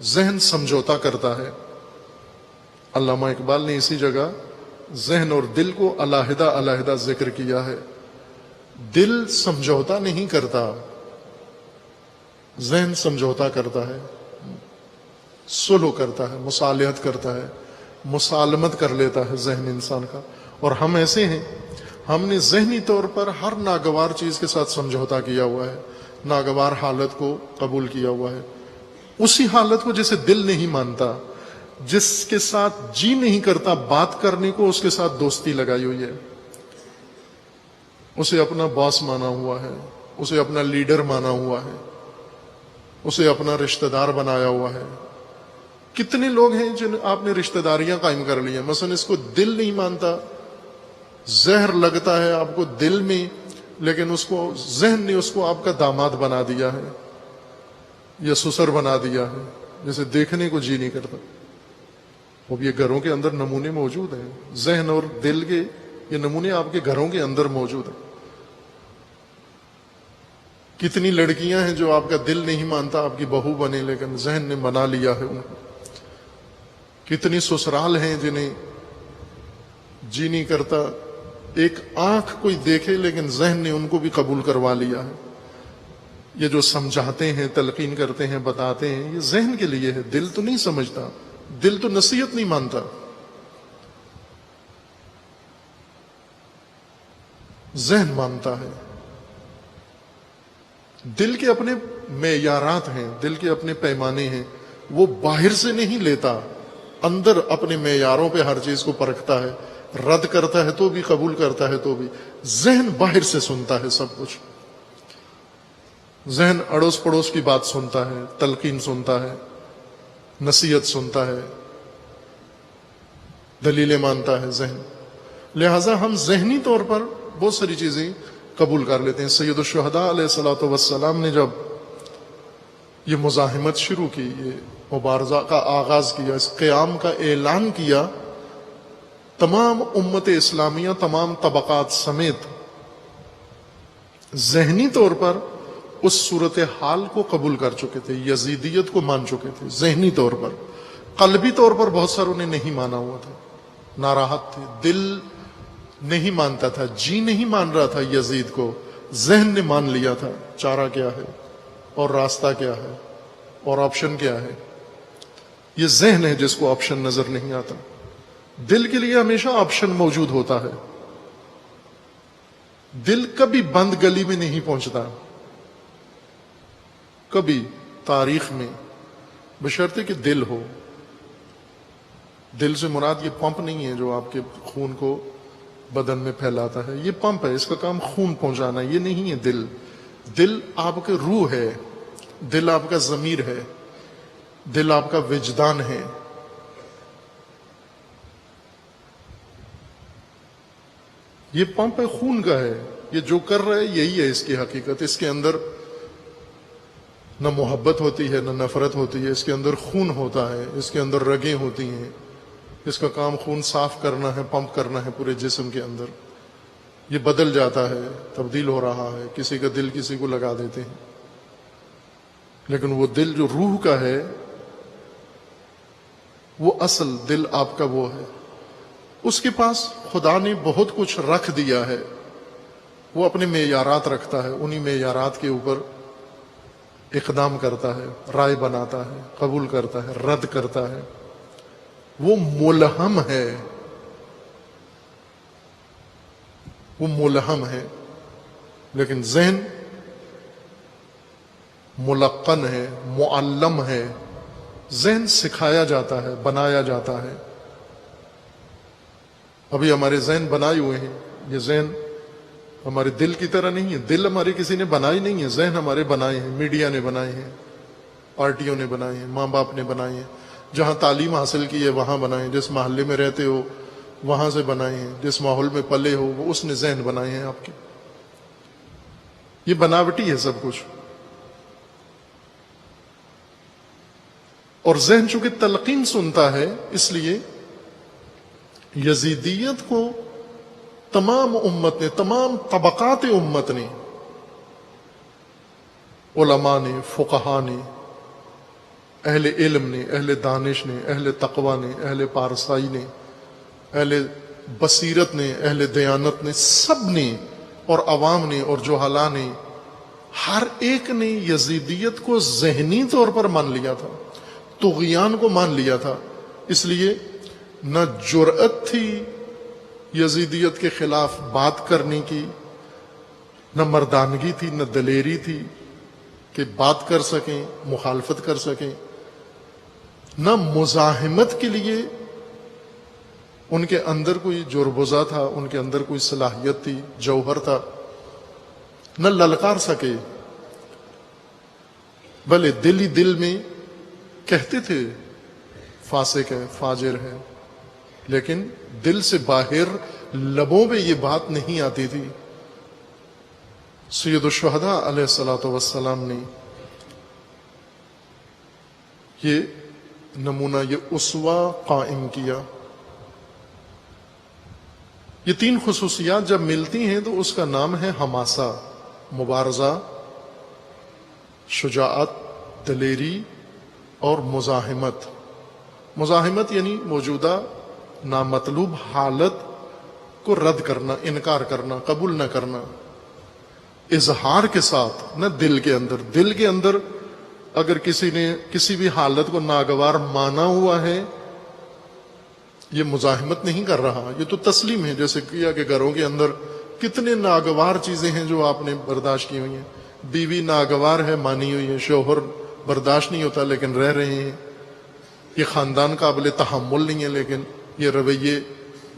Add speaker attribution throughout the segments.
Speaker 1: ذہن سمجھوتا کرتا ہے. علامہ اقبال نے اسی جگہ ذہن اور دل کو علیحدہ علیحدہ ذکر کیا ہے. دل سمجھوتا نہیں کرتا، ذہن سمجھوتا کرتا ہے، صلح کرتا ہے، مصالحت کرتا ہے، مسالمت کر لیتا ہے ذہن انسان کا. اور ہم ایسے ہیں، ہم نے ذہنی طور پر ہر ناگوار چیز کے ساتھ سمجھوتا کیا ہوا ہے، ناگوار حالت کو قبول کیا ہوا ہے. اسی حالت کو جسے دل نہیں مانتا، جس کے ساتھ جی نہیں کرتا بات کرنے کو، اس کے ساتھ دوستی لگائی ہوئی ہے، اسے اپنا باس مانا ہوا ہے، اسے اپنا لیڈر مانا ہوا ہے، اسے اپنا رشتہ دار بنایا ہوا ہے. کتنے لوگ ہیں جن آپ نے رشتہ داریاں قائم کر لی ہیں، مثلا اس کو دل نہیں مانتا، زہر لگتا ہے آپ کو دل میں، لیکن اس کو ذہن نے اس کو آپ کا داماد بنا دیا ہے یا سسر بنا دیا ہے، جسے دیکھنے کو جی نہیں کرتا. اب یہ گھروں کے اندر نمونے موجود ہیں، ذہن اور دل کے یہ نمونے آپ کے گھروں کے اندر موجود ہیں. کتنی لڑکیاں ہیں جو آپ کا دل نہیں مانتا آپ کی بہو بنے، لیکن ذہن نے بنا لیا ہے ان کو. کتنی سسرال ہیں جنہیں جی نہیں کرتا ایک آنکھ کوئی دیکھے، لیکن ذہن نے ان کو بھی قبول کروا لیا ہے. یہ جو سمجھاتے ہیں، تلقین کرتے ہیں، بتاتے ہیں، یہ ذہن کے لیے ہے، دل تو نہیں سمجھتا، دل تو نصیحت نہیں مانتا. ذہن مانتا ہے. دل کے اپنے معیارات ہیں، دل کے اپنے پیمانے ہیں، وہ باہر سے نہیں لیتا، اندر اپنے معیاروں پہ ہر چیز کو پرکھتا ہے، رد کرتا ہے تو بھی، قبول کرتا ہے تو بھی. ذہن باہر سے سنتا ہے سب کچھ. ذہن اڑوس پڑوس کی بات سنتا ہے، تلقین سنتا ہے، نصیحت سنتا ہے، دلیلیں مانتا ہے ذہن. لہٰذا ہم ذہنی طور پر بہت ساری چیزیں قبول کر لیتے ہیں. سید الشہداء علیہ الصلوۃ والسلام نے جب یہ مزاحمت شروع کی، یہ مبارزہ کا آغاز کیا، اس قیام کا اعلان کیا، تمام امت اسلامیہ تمام طبقات سمیت ذہنی طور پر اس صورتحال کو قبول کر چکے تھے، یزیدیت کو مان چکے تھے ذہنی طور پر. قلبی طور پر بہت ساروں نے نہیں مانا ہوا تھا، ناراحت تھے، دل نہیں مانتا تھا، جی نہیں مان رہا تھا یزید کو، ذہن نے مان لیا تھا. چارہ کیا ہے اور راستہ کیا ہے اور آپشن کیا ہے؟ یہ ذہن ہے جس کو آپشن نظر نہیں آتا. دل کے لیے ہمیشہ آپشن موجود ہوتا ہے. دل کبھی بند گلی میں نہیں پہنچتا، کبھی تاریخ میں، بشرطے کہ دل ہو. دل سے مراد یہ پمپ نہیں ہے جو آپ کے خون کو بدن میں پھیلاتا ہے، یہ پمپ ہے، اس کا کام خون پہنچانا، یہ نہیں ہے دل. دل آپ کے روح ہے، دل آپ کا ضمیر ہے، دل آپ کا وجدان ہے. یہ پمپ ہے، خون کا ہے، یہ جو کر رہا ہے یہی ہے اس کی حقیقت. اس کے اندر نہ محبت ہوتی ہے نہ نفرت ہوتی ہے، اس کے اندر خون ہوتا ہے، اس کے اندر رگیں ہوتی ہیں. اس کا کام خون صاف کرنا ہے، پمپ کرنا ہے پورے جسم کے اندر. یہ بدل جاتا ہے، تبدیل ہو رہا ہے، کسی کا دل کسی کو لگا دیتے ہیں، لیکن وہ دل جو روح کا ہے، وہ اصل دل آپ کا وہ ہے. اس کے پاس خدا نے بہت کچھ رکھ دیا ہے، وہ اپنے معیارات رکھتا ہے، انہی معیارات کے اوپر اقدام کرتا ہے، رائے بناتا ہے، قبول کرتا ہے، رد کرتا ہے. وہ ملہم ہے، وہ ملہم ہے. لیکن ذہن ملقن ہے، معلم ہے. ذہن سکھایا جاتا ہے، بنایا جاتا ہے. ابھی ہمارے ذہن بنائے ہوئے ہیں. یہ ذہن ہمارے دل کی طرح نہیں ہے، دل ہمارے کسی نے بنائی نہیں ہے، ذہن ہمارے بنائے ہیں، میڈیا نے بنائے ہیں، پارٹیوں نے بنائے ہیں، ماں باپ نے بنائے ہیں، جہاں تعلیم حاصل کی ہے وہاں بنائے ہیں، جس محلے میں رہتے ہو وہاں سے بنائے ہیں، جس ماحول میں پلے ہو وہ اس نے ذہن بنائے ہیں آپ کے. یہ بناوٹی ہے سب کچھ. اور ذہن چونکہ تلقین سنتا ہے، اس لیے یزیدیت کو تمام امت نے، تمام طبقات امت نے، علماء نے، فقہا نے، اہل علم نے، اہل دانش نے، اہل تقوی نے، اہل پارسائی نے، اہل بصیرت نے، اہل دیانت نے، سب نے، اور عوام نے اور جہلاء نے، ہر ایک نے یزیدیت کو ذہنی طور پر مان لیا تھا، طغیان کو مان لیا تھا۔ اس لیے نہ جرأت تھی یزیدیت کے خلاف بات کرنے کی، نہ مردانگی تھی، نہ دلیری تھی کہ بات کر سکیں، مخالفت کر سکیں، نہ مزاحمت کے لیے ان کے اندر کوئی جربزہ تھا، ان کے اندر کوئی صلاحیت تھی، جوہر تھا، نہ للکار سکے، بلے دل ہی دل میں کہتے تھے فاسق ہے، فاجر ہے، لیکن دل سے باہر لبوں پہ یہ بات نہیں آتی تھی۔ سید الشہداء علیہ الصلوۃ والسلام نے یہ نمونہ، یہ اسوہ قائم کیا۔ یہ تین خصوصیات جب ملتی ہیں تو اس کا نام ہے حماسہ، مبارزہ، شجاعت، دلیری اور مزاحمت۔ مزاحمت یعنی موجودہ نامطلوب حالت کو رد کرنا، انکار کرنا، قبول نہ کرنا، اظہار کے ساتھ، نہ دل کے اندر۔ دل کے اندر اگر کسی نے کسی بھی حالت کو ناگوار مانا ہوا ہے، یہ مزاحمت نہیں کر رہا، یہ تو تسلیم ہے۔ جیسے کیا کہ گھروں کے اندر کتنے ناگوار چیزیں ہیں جو آپ نے برداشت کی ہوئی ہیں۔ بیوی ناگوار ہے، مانی ہوئی ہے، شوہر برداشت نہیں ہوتا لیکن رہ رہے ہیں، یہ خاندان قابل تحمل نہیں ہے لیکن یہ رویے،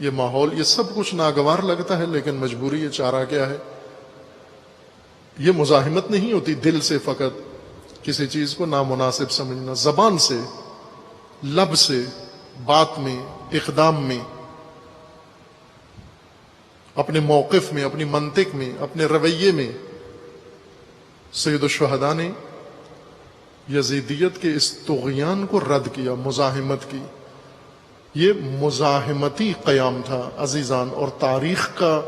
Speaker 1: یہ ماحول، یہ سب کچھ ناگوار لگتا ہے لیکن مجبوری ہے، چارہ کیا ہے۔ یہ مزاحمت نہیں ہوتی دل سے فقط کسی چیز کو نامناسب سمجھنا، زبان سے، لب سے، بات میں، اقدام میں، اپنے موقف میں، اپنی منطق میں، اپنے رویے میں۔ سید الشہداء نے یزیدیت کے اس طغیان کو رد کیا، مزاحمت کی۔ یہ مزاحمتی قیام تھا عزیزان، اور تاریخ کا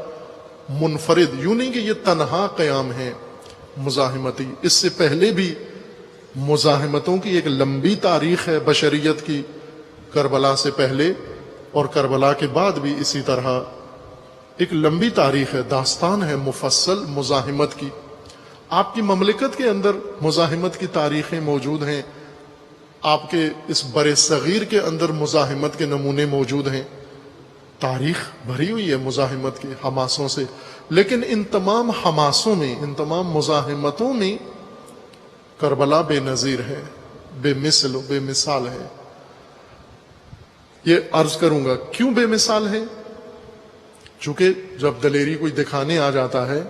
Speaker 1: منفرد، یوں نہیں کہ یہ تنہا قیام ہے مزاحمتی، اس سے پہلے بھی مزاحمتوں کی ایک لمبی تاریخ ہے بشریت کی، کربلا سے پہلے اور کربلا کے بعد بھی اسی طرح ایک لمبی تاریخ ہے، داستان ہے مفصل مزاحمت کی۔ آپ کی مملکت کے اندر مزاحمت کی تاریخیں موجود ہیں، آپ کے اس بر صغیر کے اندر مزاحمت کے نمونے موجود ہیں، تاریخ بھری ہوئی ہے مزاحمت کی حماسوں سے۔ لیکن ان تمام حماسوں میں، ان تمام مزاحمتوں میں کربلا بے نظیر ہے، بے مثل و بے مثال ہے۔ یہ عرض کروں گا کیوں بے مثال ہے؟ چونکہ جب دلیری کوئی دکھانے آ جاتا ہے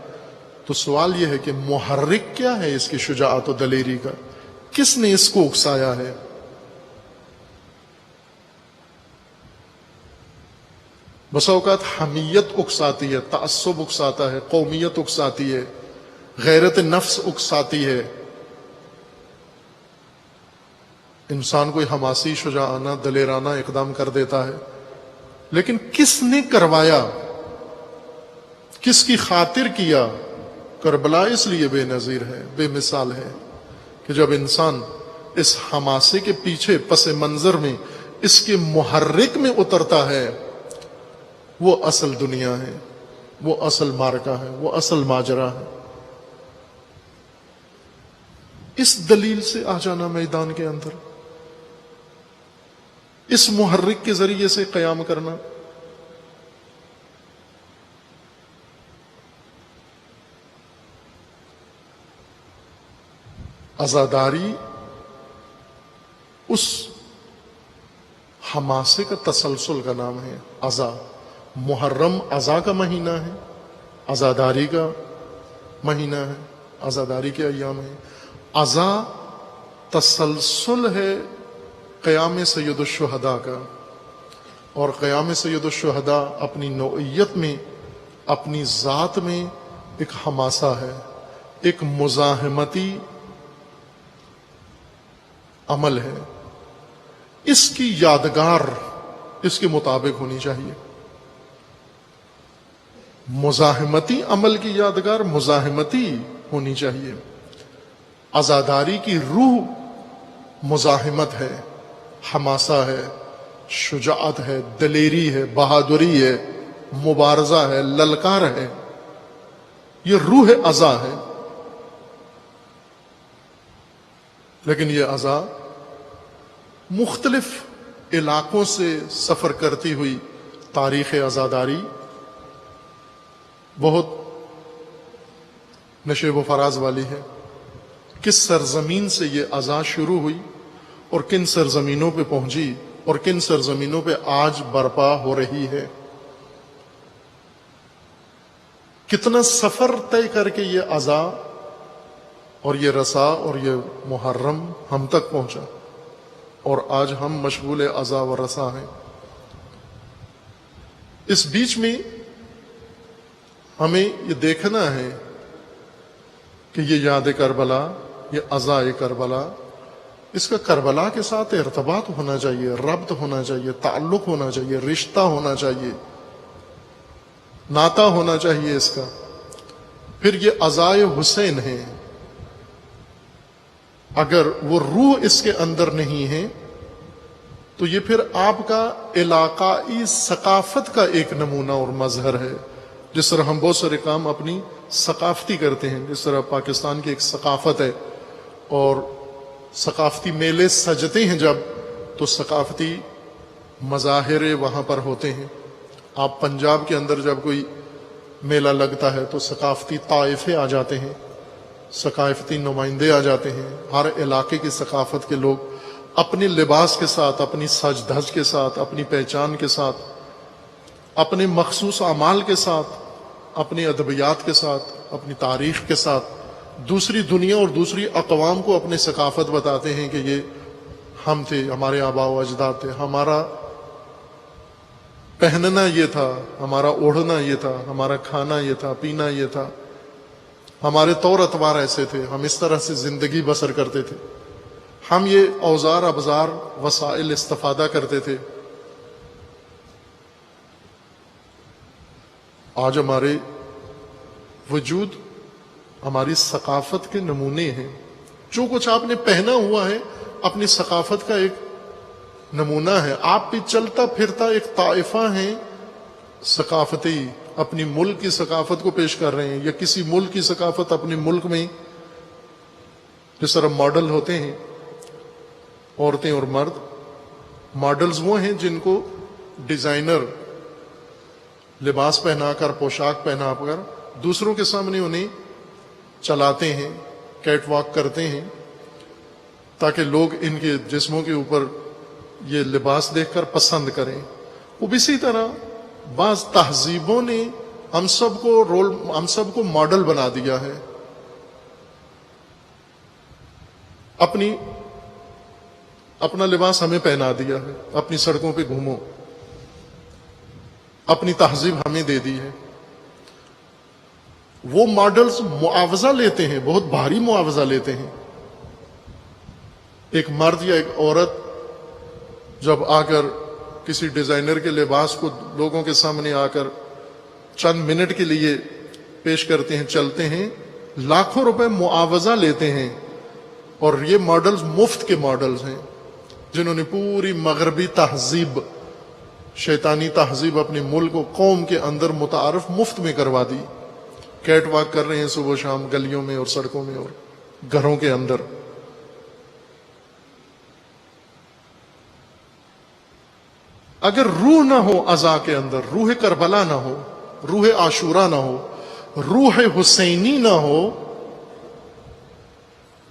Speaker 1: تو سوال یہ ہے کہ محرک کیا ہے اس کی شجاعت و دلیری کا، کس نے اس کو اکسایا ہے؟ بسا اوقات حمیت اکساتی ہے، تعصب اکساتا ہے، قومیت اکساتی ہے، غیرت نفس اکساتی ہے، انسان کوئی حماسی، شجاعانہ، دلیرانہ اقدام کر دیتا ہے، لیکن کس نے کروایا، کس کی خاطر کیا؟ کربلا اس لیے بے نظیر ہے، بے مثال ہے کہ جب انسان اس حماسے کے پیچھے پس منظر میں، اس کے محرک میں اترتا ہے، وہ اصل دنیا ہے، وہ اصل معرکہ ہے، وہ اصل ماجرا ہے۔ اس دلیل سے آ جانا میدان کے اندر، اس محرک کے ذریعے سے قیام کرنا، عزاداری اس حماسے کا تسلسل کا نام ہے۔ عزا، محرم عزا کا مہینہ ہے، عزاداری کا مہینہ ہے، عزاداری کے ایام ہیں۔ عزا تسلسل ہے قیام سید الشہداء کا، اور قیام سید الشہداء اپنی نوعیت میں، اپنی ذات میں ایک حماسہ ہے، ایک مزاحمتی عمل ہے۔ اس کی یادگار اس کے مطابق ہونی چاہیے۔ مزاحمتی عمل کی یادگار مزاحمتی ہونی چاہیے۔ عزاداری کی روح مزاحمت ہے، حماسہ ہے، شجاعت ہے، دلیری ہے، بہادری ہے، مبارزہ ہے، للکار ہے، یہ روح عزا ہے۔ لیکن یہ عزا مختلف علاقوں سے سفر کرتی ہوئی تاریخ عزاداری بہت نشیب و فراز والی ہے۔ کس سرزمین سے یہ عزا شروع ہوئی اور کن سرزمینوں پہ پہنچی اور کن سرزمینوں پہ آج برپا ہو رہی ہے، کتنا سفر طے کر کے یہ عزا اور یہ رسا اور یہ محرم ہم تک پہنچا، اور آج ہم مشغول عزا و رسا ہیں۔ اس بیچ میں ہمیں یہ دیکھنا ہے کہ یہ یاد کربلا، یہ عزا کربلا، اس کا کربلا کے ساتھ ارتباط ہونا چاہیے، ربط ہونا چاہیے، تعلق ہونا چاہیے، رشتہ ہونا چاہیے، ناتا ہونا چاہیے اس کا۔ پھر یہ عزائے حسین ہے، اگر وہ روح اس کے اندر نہیں ہے تو یہ پھر آپ کا علاقائی ثقافت کا ایک نمونہ اور مظہر ہے۔ جس طرح ہم بہت سارے کام اپنی ثقافتی کرتے ہیں، جس طرح پاکستان کی ایک ثقافت ہے اور ثقافتی میلے سجتے ہیں جب، تو ثقافتی مظاہرے وہاں پر ہوتے ہیں۔ آپ پنجاب کے اندر جب کوئی میلہ لگتا ہے تو ثقافتی طائفے آ جاتے ہیں، ثقافتی نمائندے آ جاتے ہیں، ہر علاقے کی ثقافت کے لوگ اپنے لباس کے ساتھ، اپنی سج دھج کے ساتھ، اپنی پہچان کے ساتھ، اپنے مخصوص اعمال کے ساتھ، اپنی ادبیات کے ساتھ، اپنی تاریخ کے ساتھ دوسری دنیا اور دوسری اقوام کو اپنی ثقافت بتاتے ہیں کہ یہ ہم تھے، ہمارے آباء و اجداد تھے، ہمارا پہننا یہ تھا، ہمارا اوڑھنا یہ تھا، ہمارا کھانا یہ تھا، پینا یہ تھا، ہمارے طور اطوار ایسے تھے، ہم اس طرح سے زندگی بسر کرتے تھے، ہم یہ اوزار ابزار وسائل استفادہ کرتے تھے۔ آج ہمارے وجود ہماری ثقافت کے نمونے ہیں۔ جو کچھ آپ نے پہنا ہوا ہے اپنی ثقافت کا ایک نمونہ ہے۔ آپ بھی چلتا پھرتا ایک طائفہ ہیں ثقافتی، اپنی ملک کی ثقافت کو پیش کر رہے ہیں، یا کسی ملک کی ثقافت اپنے ملک میں، جس طرح ماڈل ہوتے ہیں عورتیں اور مرد۔ ماڈلز وہ ہیں جن کو ڈیزائنر لباس پہنا کر، پوشاک پہنا کر دوسروں کے سامنے انہیں چلاتے ہیں، کیٹ واک کرتے ہیں، تاکہ لوگ ان کے جسموں کے اوپر یہ لباس دیکھ کر پسند کریں۔ وہ اسی طرح بعض تہذیبوں نے ہم سب کو ماڈل بنا دیا ہے۔ اپنا لباس ہمیں پہنا دیا ہے، اپنی سڑکوں پہ گھومو، اپنی تہذیب ہمیں دے دی ہے۔ وہ ماڈلز معاوضہ لیتے ہیں، بہت بھاری معاوضہ لیتے ہیں۔ ایک مرد یا ایک عورت جب آ کر کسی ڈیزائنر کے لباس کو لوگوں کے سامنے آ کر چند منٹ کے لیے پیش کرتے ہیں، چلتے ہیں، لاکھوں روپے معاوضہ لیتے ہیں، اور یہ ماڈلز مفت کے ماڈلز ہیں، جنہوں نے پوری مغربی تہذیب، شیطانی تہذیب اپنے ملک و قوم کے اندر متعارف مفت میں کروا دی۔ کیٹ واک کر رہے ہیں صبح و شام گلیوں میں اور سڑکوں میں اور گھروں کے اندر۔ اگر روح نہ ہو عزا کے اندر، روح کربلا نہ ہو، روح عاشورہ نہ ہو، روح حسینی نہ ہو،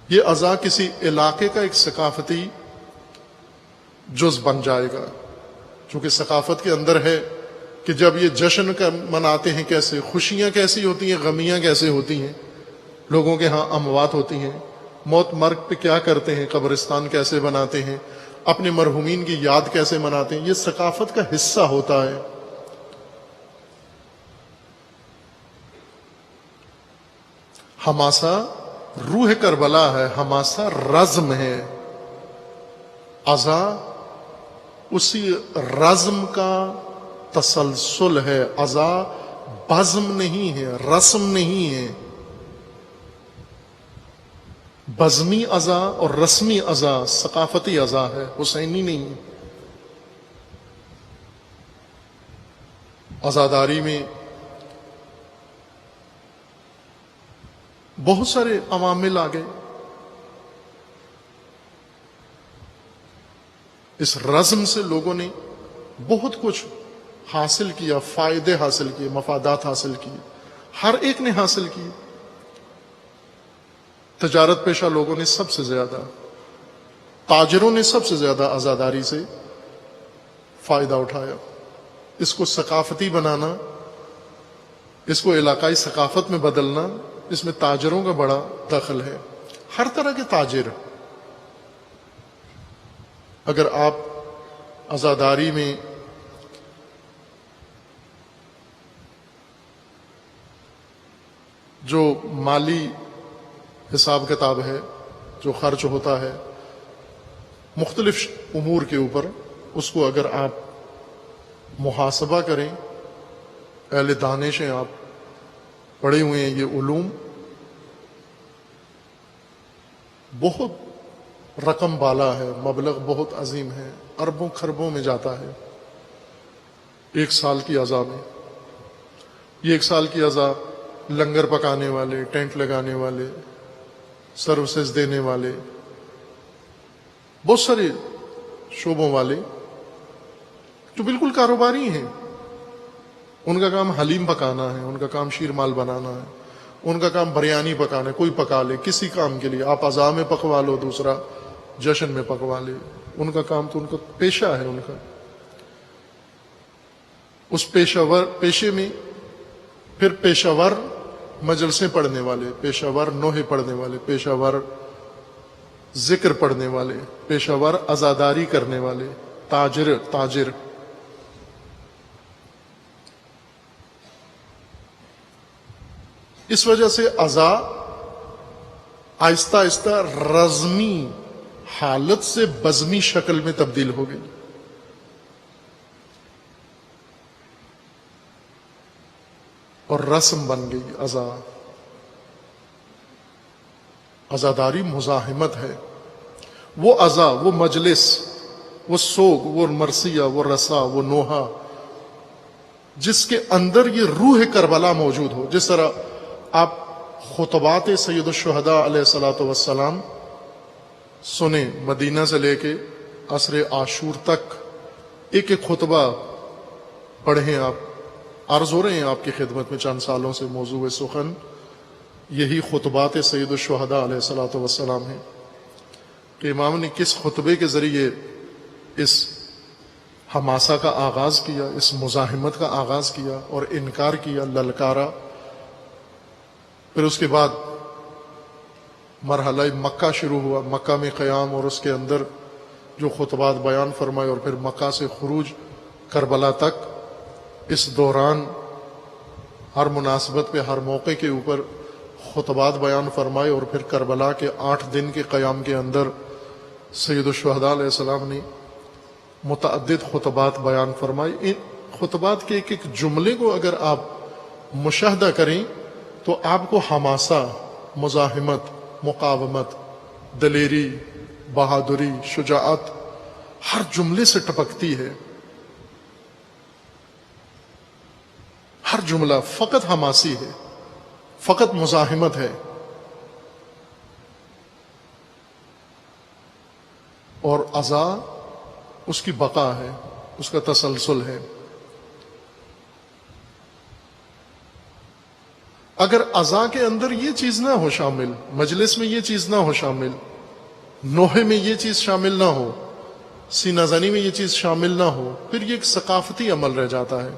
Speaker 1: یہ عزا کسی علاقے کا ایک ثقافتی جز بن جائے گا۔ چونکہ ثقافت کے اندر ہے کہ جب یہ جشن مناتے ہیں، کیسے خوشیاں کیسی ہوتی ہیں، غمیاں کیسے ہوتی ہیں، لوگوں کے ہاں اموات ہوتی ہیں، موت مرگ پہ کیا کرتے ہیں، قبرستان کیسے بناتے ہیں، اپنے مرحومین کی یاد کیسے مناتے ہیں، یہ ثقافت کا حصہ ہوتا ہے۔ حماسہ روح کربلا ہے، حماسہ رزم ہے، عزا اسی رزم کا تسلسل ہے۔ عزا بزم نہیں ہے، رسم نہیں ہے۔ بزمی اعضا اور رسمی اعضا ثقافتی اعضا ہے، حسینی نہیں۔ عزاداری میں بہت سارے عوامل آ گئے، اس رزم سے لوگوں نے بہت کچھ حاصل کیا، فائدے حاصل کیے، مفادات حاصل کیے، ہر ایک نے حاصل کیے۔ تجارت پیشہ لوگوں نے سب سے زیادہ، تاجروں نے سب سے زیادہ عزاداری سے فائدہ اٹھایا۔ اس کو ثقافتی بنانا، اس کو علاقائی ثقافت میں بدلنا، اس میں تاجروں کا بڑا دخل ہے۔ ہر طرح کے تاجر، اگر آپ عزاداری میں جو مالی حساب کتاب ہے، جو خرچ ہوتا ہے مختلف امور کے اوپر، اس کو اگر آپ محاسبہ کریں، اہل دانش ہیں، آپ پڑھے ہوئے ہیں یہ علوم، بہت رقم بالا ہے، مبلغ بہت عظیم ہے، اربوں خربوں میں جاتا ہے ایک سال کی عزا میں۔ یہ ایک سال کی عزا لنگر پکانے والے، ٹینٹ لگانے والے، سروسز دینے والے، بہت سارے شعبوں والے جو بالکل کاروباری ہیں، ان کا کام حلیم پکانا ہے، ان کا کام شیر مال بنانا ہے، ان کا کام بریانی پکانا ہے، کوئی پکا لے کسی کام کے لیے، آپ عزا میں پکوا لو، دوسرا جشن میں پکوا لے، ان کا کام تو ان کا پیشہ ہے۔ ان کا اس پیشے میں پھر پیشہ ور مجلسیں پڑھنے والے، پیشہ ور نوحے پڑھنے والے، پیشہ ور ذکر پڑھنے والے، پیشہ ور عزاداری کرنے والے، تاجر۔ اس وجہ سے عزا آہستہ آہستہ رزمی حالت سے بزمی شکل میں تبدیل ہو گئی، اور رسم بن گئی عزا۔ عزاداری مزاحمت ہے، وہ عزا، وہ مجلس، وہ سوگ، وہ مرثیہ، وہ رسا، وہ نوحہ، جس کے اندر یہ روح کربلا موجود ہو۔ جس طرح آپ خطبات سید الشہداء علیہ الصلوۃ والسلام سنیں، مدینہ سے لے کے عصر عاشور تک ایک ایک خطبہ پڑھیں، آپ عرض ہو رہے ہیں آپ کی خدمت میں چند سالوں سے، موضوع سخن یہی خطبات سید الشہداء علیہ الصلوۃ والسلام ہیں کہ امام نے کس خطبے کے ذریعے اس حماسہ کا آغاز کیا، اس مزاحمت کا آغاز کیا اور انکار کیا، للکارا۔ پھر اس کے بعد مرحلہ مکہ شروع ہوا، مکہ میں قیام اور اس کے اندر جو خطبات بیان فرمائے، اور پھر مکہ سے خروج کربلا تک۔ اس دوران ہر مناسبت پہ، ہر موقع کے اوپر خطبات بیان فرمائے، اور پھر کربلا کے 8 دن کے قیام کے اندر سید الشہداء علیہ السلام نے متعدد خطبات بیان فرمائے۔ ان خطبات کے ایک ایک جملے کو اگر آپ مشاہدہ کریں تو آپ کو حماسہ، مزاحمت، مقاومت، دلیری، بہادری، شجاعت ہر جملے سے ٹپکتی ہے۔ ہر جملہ فقط حماسی ہے، فقط مزاحمت ہے، اور عزا اس کی بقا ہے، اس کا تسلسل ہے۔ اگر عزا کے اندر یہ چیز نہ ہو شامل، مجلس میں یہ چیز نہ ہو شامل، نوحے میں یہ چیز شامل نہ ہو، سینہ زنی میں یہ چیز شامل نہ ہو، پھر یہ ایک ثقافتی عمل رہ جاتا ہے،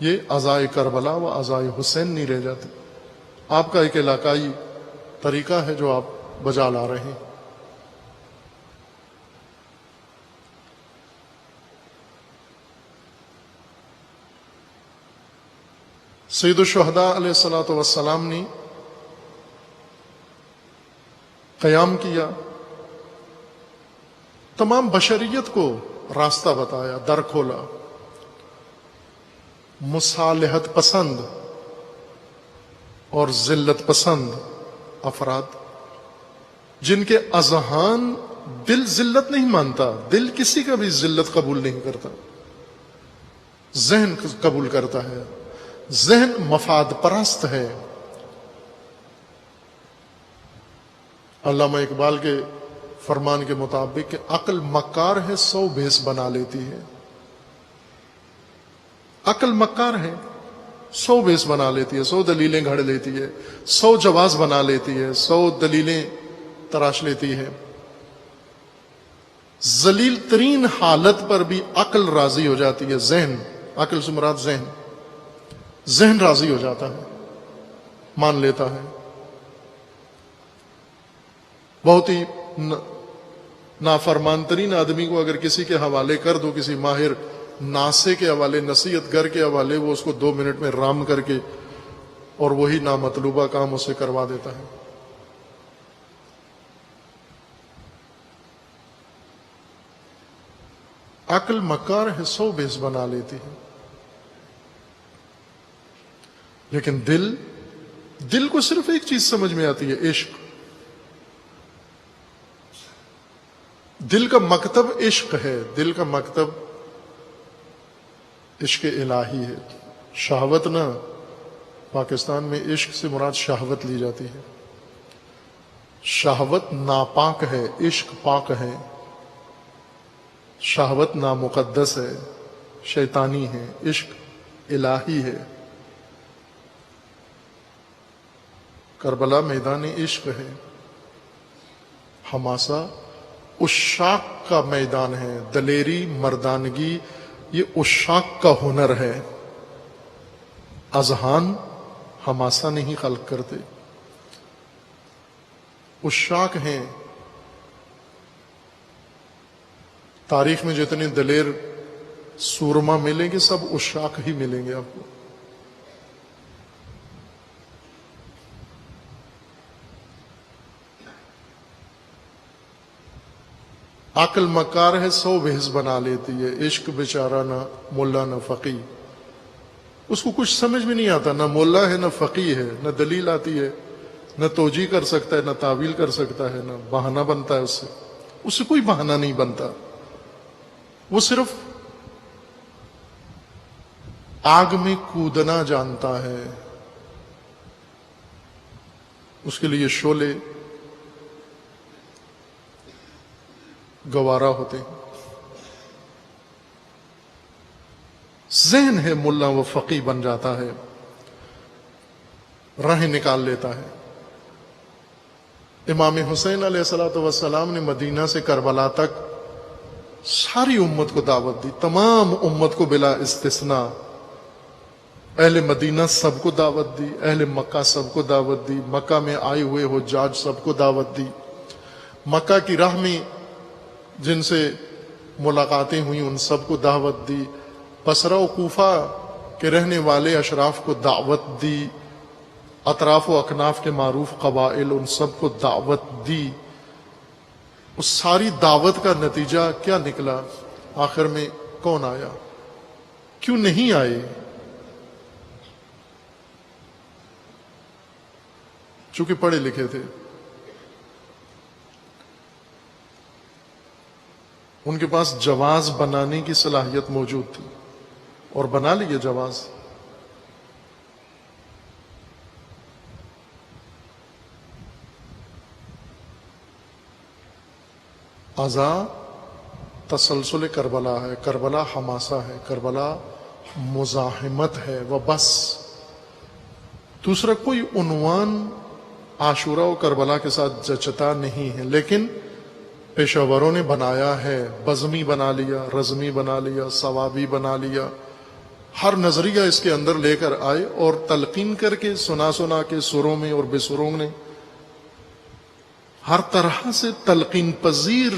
Speaker 1: یہ عزائے کربلا و عزائے حسین نہیں رہ جاتی۔ آپ کا ایک علاقائی طریقہ ہے جو آپ بجا لا رہے ہیں۔ سید الشہداء علیہ الصلوۃ والسلام نے قیام کیا، تمام بشریت کو راستہ بتایا، در کھولا۔ مصالحت پسند اور ذلت پسند افراد جن کے اذہان دل ذلت نہیں مانتا، دل کسی کا بھی ذلت قبول نہیں کرتا، ذہن قبول کرتا ہے، ذہن مفاد پرست ہے۔ علامہ اقبال کے فرمان کے مطابق کہ عقل مکار ہے، 100 بھیس بنا لیتی ہے۔ عقل مکار ہے، 100 بھیس بنا لیتی ہے، 100 دلیلیں گھڑ لیتی ہے، 100 جواز بنا لیتی ہے، 100 دلیلیں تراش لیتی ہے۔ ذلیل ترین حالت پر بھی عقل راضی ہو جاتی ہے، ذہن، عقل سے مراد ذہن، ذہن راضی ہو جاتا ہے، مان لیتا ہے۔ بہت ہی نافرمان ترین آدمی کو اگر کسی کے حوالے کر دو، کسی ماہر ناسے کے حوالے، نصیحت گر کے حوالے، وہ اس کو 2 منٹ میں رام کر کے اور وہی نامطلوبہ کام اسے کروا دیتا ہے۔ عقل مکار ہے، 100 بھیس بنا لیتی ہے، لیکن دل کو صرف ایک چیز سمجھ میں آتی ہے، عشق۔ دل کا مکتب عشق ہے، دل کا مکتب عشق الہی ہے۔ شہوت نہ، پاکستان میں عشق سے مراد شہوت لی جاتی ہے۔ شہوت ناپاک ہے، عشق پاک ہے۔ شہوت نامقدس ہے، شیطانی ہے، عشق الہی ہے۔ کربلا میدان عشق ہے، حماسہ عشاق کا میدان ہے، دلیری، مردانگی، یہ عشاق کا ہنر ہے۔ اذہان حماسہ نہیں خلق کرتے، عشاق ہیں۔ تاریخ میں جتنے دلیر سورما ملیں گے سب عشاق ہی ملیں گے آپ کو۔ عقل مکار ہے، 100 بھیس بنا لیتی ہے، عشق بیچارہ نہ ملا نہ فقی، اس کو کچھ سمجھ میں نہیں آتا، نہ مولا ہے نہ فقی ہے، نہ دلیل آتی ہے، نہ توجیہ کر سکتا ہے، نہ تعویل کر سکتا ہے، نہ بہانہ بنتا ہے اس سے کوئی بہانہ نہیں بنتا۔ وہ صرف آگ میں کودنا جانتا ہے، اس کے لیے شعلے گوارا ہوتے ہیں۔ ذہن ہے ملا، وہ فقی بن جاتا ہے، راہیں نکال لیتا ہے۔ امام حسین علیہ الصلوۃ والسلام نے مدینہ سے کربلا تک ساری امت کو دعوت دی، تمام امت کو بلا استثناء، اہل مدینہ سب کو دعوت دی، اہل مکہ سب کو دعوت دی، مکہ میں آئے ہوئے حجاج سب کو دعوت دی، مکہ کی راہ میں جن سے ملاقاتیں ہوئیں ان سب کو دعوت دی، بصرہ و کوفہ کے رہنے والے اشراف کو دعوت دی، اطراف و اکناف کے معروف قبائل ان سب کو دعوت دی۔ اس ساری دعوت کا نتیجہ کیا نکلا؟ آخر میں کون آیا؟ کیوں نہیں آئے؟ چونکہ پڑھے لکھے تھے، ان کے پاس جواز بنانے کی صلاحیت موجود تھی اور بنا لیے جواز۔ ازا تسلسل کربلا ہے، کربلا حماسہ ہے، کربلا مزاحمت ہے، وہ بس دوسرا کوئی عنوان عاشورہ و کربلا کے ساتھ جچتا نہیں ہے، لیکن پیشہ وروں نے بنایا ہے، بزمی بنا لیا، رزمی بنا لیا، ثوابی بنا لیا، ہر نظریہ اس کے اندر لے کر آئے اور تلقین کر کے سنا کے سروں میں اور بے سروں نے ہر طرح سے تلقین پذیر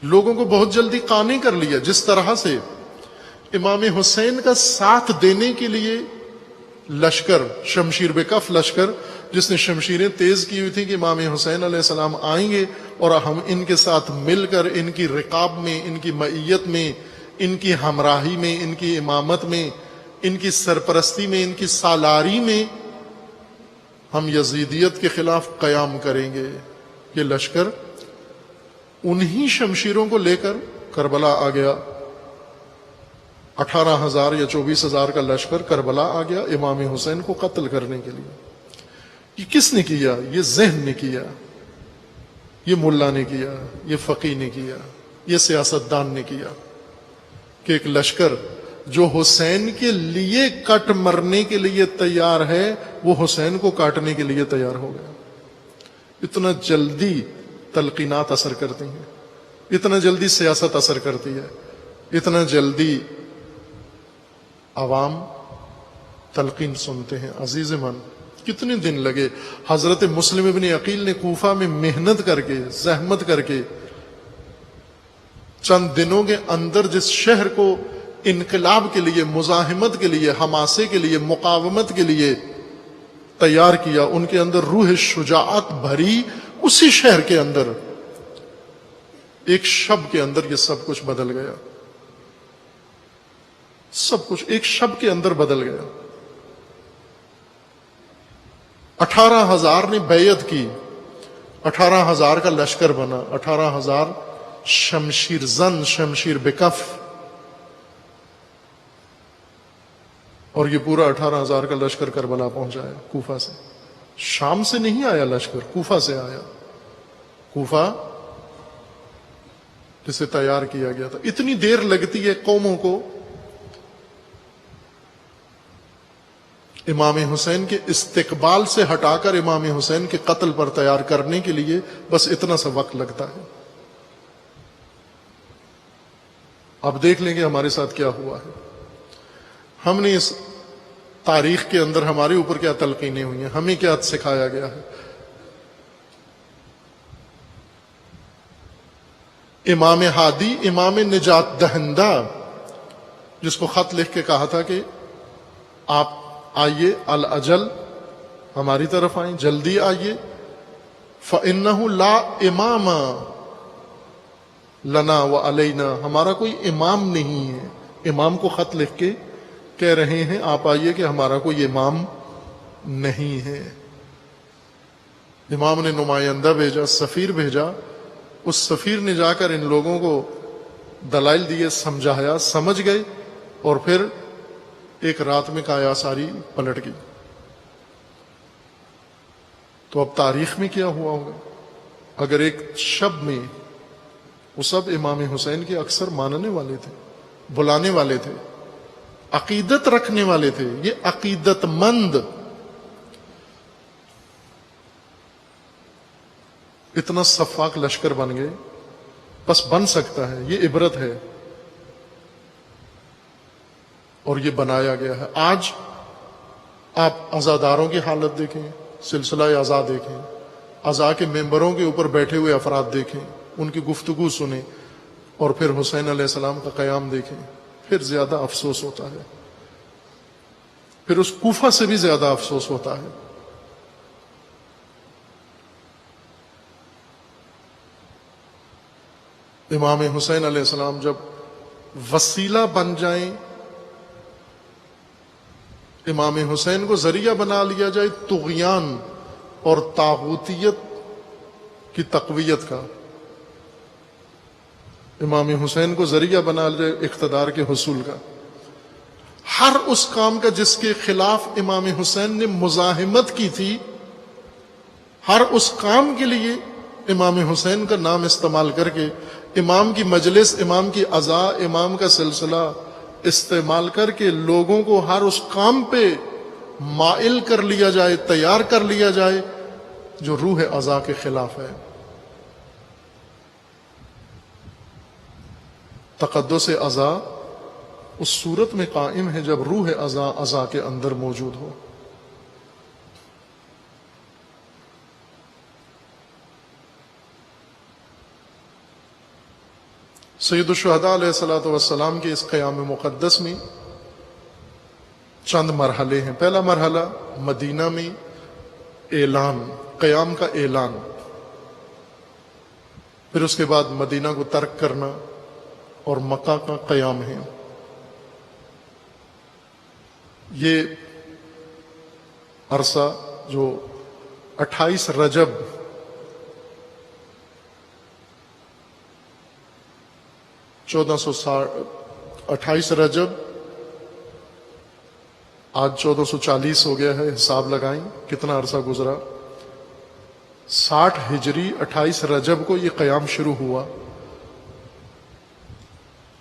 Speaker 1: لوگوں کو بہت جلدی قانع کر لیا۔ جس طرح سے امام حسین کا ساتھ دینے کے لیے لشکر، شمشیر بے کف لشکر جس نے شمشیریں تیز کی ہوئی تھی کہ امام حسین علیہ السلام آئیں گے اور ہم ان کے ساتھ مل کر ان کی رقاب میں، ان کی معیت میں، ان کی ہمراہی میں، ان کی امامت میں، ان کی سرپرستی میں، ان کی سالاری میں ہم یزیدیت کے خلاف قیام کریں گے. یہ لشکر انہی شمشیروں کو لے کر کربلا آ گیا. 18,000 یا 24,000 کا لشکر کربلا آ گیا امام حسین کو قتل کرنے کے لیے. یہ کس نے کیا؟ یہ ذہن نے کیا، یہ ملا نے کیا، یہ فقیہ نے کیا، یہ سیاستدان نے کیا کہ ایک لشکر جو حسین کے لیے کٹ مرنے کے لیے تیار ہے وہ حسین کو کاٹنے کے لیے تیار ہو گیا. اتنا جلدی تلقینات اثر کرتی ہیں، اتنا جلدی سیاست اثر کرتی ہے، اتنا جلدی عوام تلقین سنتے ہیں. عزیز من، کتنے دن لگے حضرت مسلم ابن عقیل نے کوفہ میں محنت کر کے، زحمت کر کے، چند دنوں کے اندر جس شہر کو انقلاب کے لیے، مزاحمت کے لیے، حماسے کے لیے، مقاومت کے لیے تیار کیا. ان کے اندر روح شجاعت بھری. اسی شہر کے اندر ایک شب کے اندر یہ سب کچھ بدل گیا. سب کچھ ایک شب کے اندر بدل گیا. 18,000 نے بیعت کی، 18,000 کا لشکر بنا، 18,000 شمشیر زن، شمشیر بکف. اور یہ پورا 18,000 کا لشکر کربلا پہنچا ہے کوفہ سے. شام سے نہیں آیا لشکر، کوفہ سے آیا. کوفہ جسے تیار کیا گیا تھا. اتنی دیر لگتی ہے قوموں کو امام حسین کے استقبال سے ہٹا کر امام حسین کے قتل پر تیار کرنے کے لیے. بس اتنا سا وقت لگتا ہے. اب دیکھ لیں گے ہمارے ساتھ کیا ہوا ہے. ہم نے اس تاریخ کے اندر ہمارے اوپر کیا تلقینیں ہوئی ہیں، ہمیں کیا سکھایا گیا ہے. امام ہادی، امام نجات دہندہ، جس کو خط لکھ کے کہا تھا کہ آپ آئیے، الاجل ہماری طرف آئیں، جلدی آئیے. فَإِنَّهُ لَا امام لنا وعلینا، ہمارا کوئی امام نہیں ہے. امام کو خط لکھ کے کہہ رہے ہیں آپ آئیے کہ ہمارا کوئی امام نہیں ہے. امام نے نمائندہ بھیجا، سفیر بھیجا. اس سفیر نے جا کر ان لوگوں کو دلائل دیے، سمجھایا، سمجھ گئے، اور پھر ایک رات میں کایا ساری پلٹ گئی. تو اب تاریخ میں کیا ہوا ہوگا اگر ایک شب میں وہ سب امام حسین کے اکثر ماننے والے تھے، بلانے والے تھے، عقیدت رکھنے والے تھے. یہ عقیدت مند اتنا صفاق لشکر بن گئے. بس بن سکتا ہے، یہ عبرت ہے اور یہ بنایا گیا ہے. آج آپ عزاداروں کی حالت دیکھیں، سلسلہ عزا دیکھیں، عزا کے ممبروں کے اوپر بیٹھے ہوئے افراد دیکھیں، ان کی گفتگو سنیں، اور پھر حسین علیہ السلام کا قیام دیکھیں. پھر زیادہ افسوس ہوتا ہے، پھر اس کوفہ سے بھی زیادہ افسوس ہوتا ہے. امام حسین علیہ السلام جب وسیلہ بن جائیں، امام حسین کو ذریعہ بنا لیا جائے طغیان اور طاغوتیت کی تقویت کا، امام حسین کو ذریعہ بنا لیا جائے اقتدار کے حصول کا، ہر اس کام کا جس کے خلاف امام حسین نے مزاحمت کی تھی، ہر اس کام کے لیے امام حسین کا نام استعمال کر کے، امام کی مجلس، امام کی عزا، امام کا سلسلہ استعمال کر کے لوگوں کو ہر اس کام پہ مائل کر لیا جائے، تیار کر لیا جائے جو روح عزا کے خلاف ہے. تقدس عزا اس صورت میں قائم ہے جب روح عزا عزا کے اندر موجود ہو. سید الشہداء علیہ الصلوۃ والسلام کے اس قیام مقدس میں چند مرحلے ہیں. پہلا مرحلہ مدینہ میں اعلان، قیام کا اعلان، پھر اس کے بعد مدینہ کو ترک کرنا اور مکہ کا قیام ہے. یہ عرصہ جو 28 رجب چودہ سو 28 رجب آج 1440 ہو گیا ہے، حساب لگائیں کتنا عرصہ گزرا۔ 60 ہجری 28 رجب کو یہ قیام شروع ہوا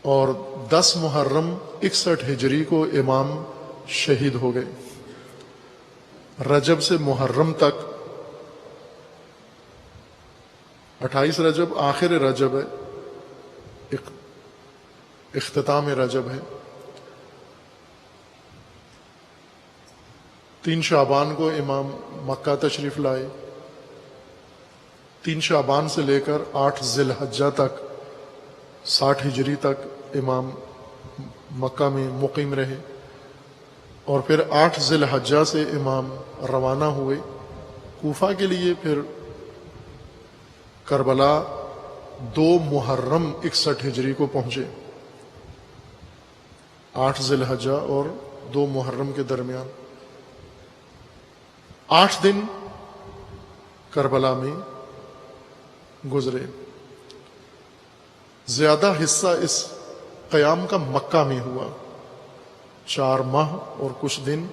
Speaker 1: اور 10 محرم 61 ہجری کو امام شہید ہو گئے۔ رجب سے محرم تک 28 رجب آخر رجب ہے، اختتام رجب ہے۔ 3 شعبان کو امام مکہ تشریف لائے، 3 شعبان سے لے کر 8 ذی الحجہ تک 60 ہجری تک امام مکہ میں مقیم رہے، اور پھر 8 ذی الحجہ سے امام روانہ ہوئے کوفہ کے لیے، پھر کربلا 2 محرم 61 ہجری کو پہنچے، 8 ذی الحجہ اور 2 محرم کے درمیان 8 دن کربلا میں گزرے۔ زیادہ حصہ اس قیام کا مکہ میں ہوا، 4 ماہ اور کچھ دن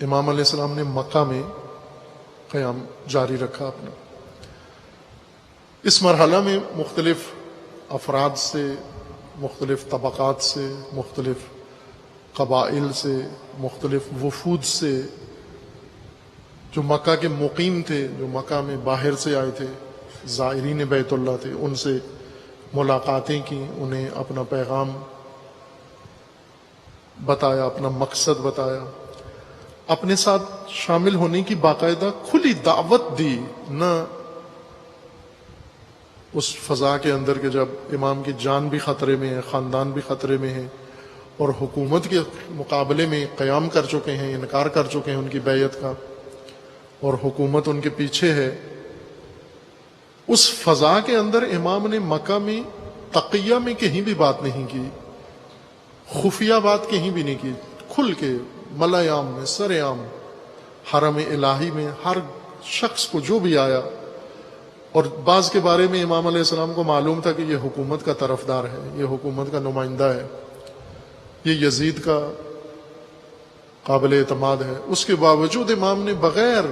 Speaker 1: امام علیہ السلام نے مکہ میں قیام جاری رکھا اپنا۔ اس مرحلہ میں مختلف افراد سے، مختلف طبقات سے، مختلف قبائل سے، مختلف وفود سے، جو مکہ کے مقیم تھے، جو مکہ میں باہر سے آئے تھے، زائرین بیت اللہ تھے، ان سے ملاقاتیں کی، انہیں اپنا پیغام بتایا، اپنا مقصد بتایا، اپنے ساتھ شامل ہونے کی باقاعدہ کھلی دعوت دی۔ نہ اس فضا کے اندر کہ جب امام کی جان بھی خطرے میں ہے، خاندان بھی خطرے میں ہے، اور حکومت کے مقابلے میں قیام کر چکے ہیں، انکار کر چکے ہیں ان کی بیعت کا، اور حکومت ان کے پیچھے ہے، اس فضا کے اندر امام نے مکہ میں تقیہ میں کہیں بھی بات نہیں کی، خفیہ بات کہیں بھی نہیں کی، کھل کے ملأ عام میں، سر عام حرم الہی میں ہر شخص کو جو بھی آیا، اور بعض کے بارے میں امام علیہ السلام کو معلوم تھا کہ یہ حکومت کا طرفدار ہے، یہ حکومت کا نمائندہ ہے، یہ یزید کا قابل اعتماد ہے، اس کے باوجود امام نے بغیر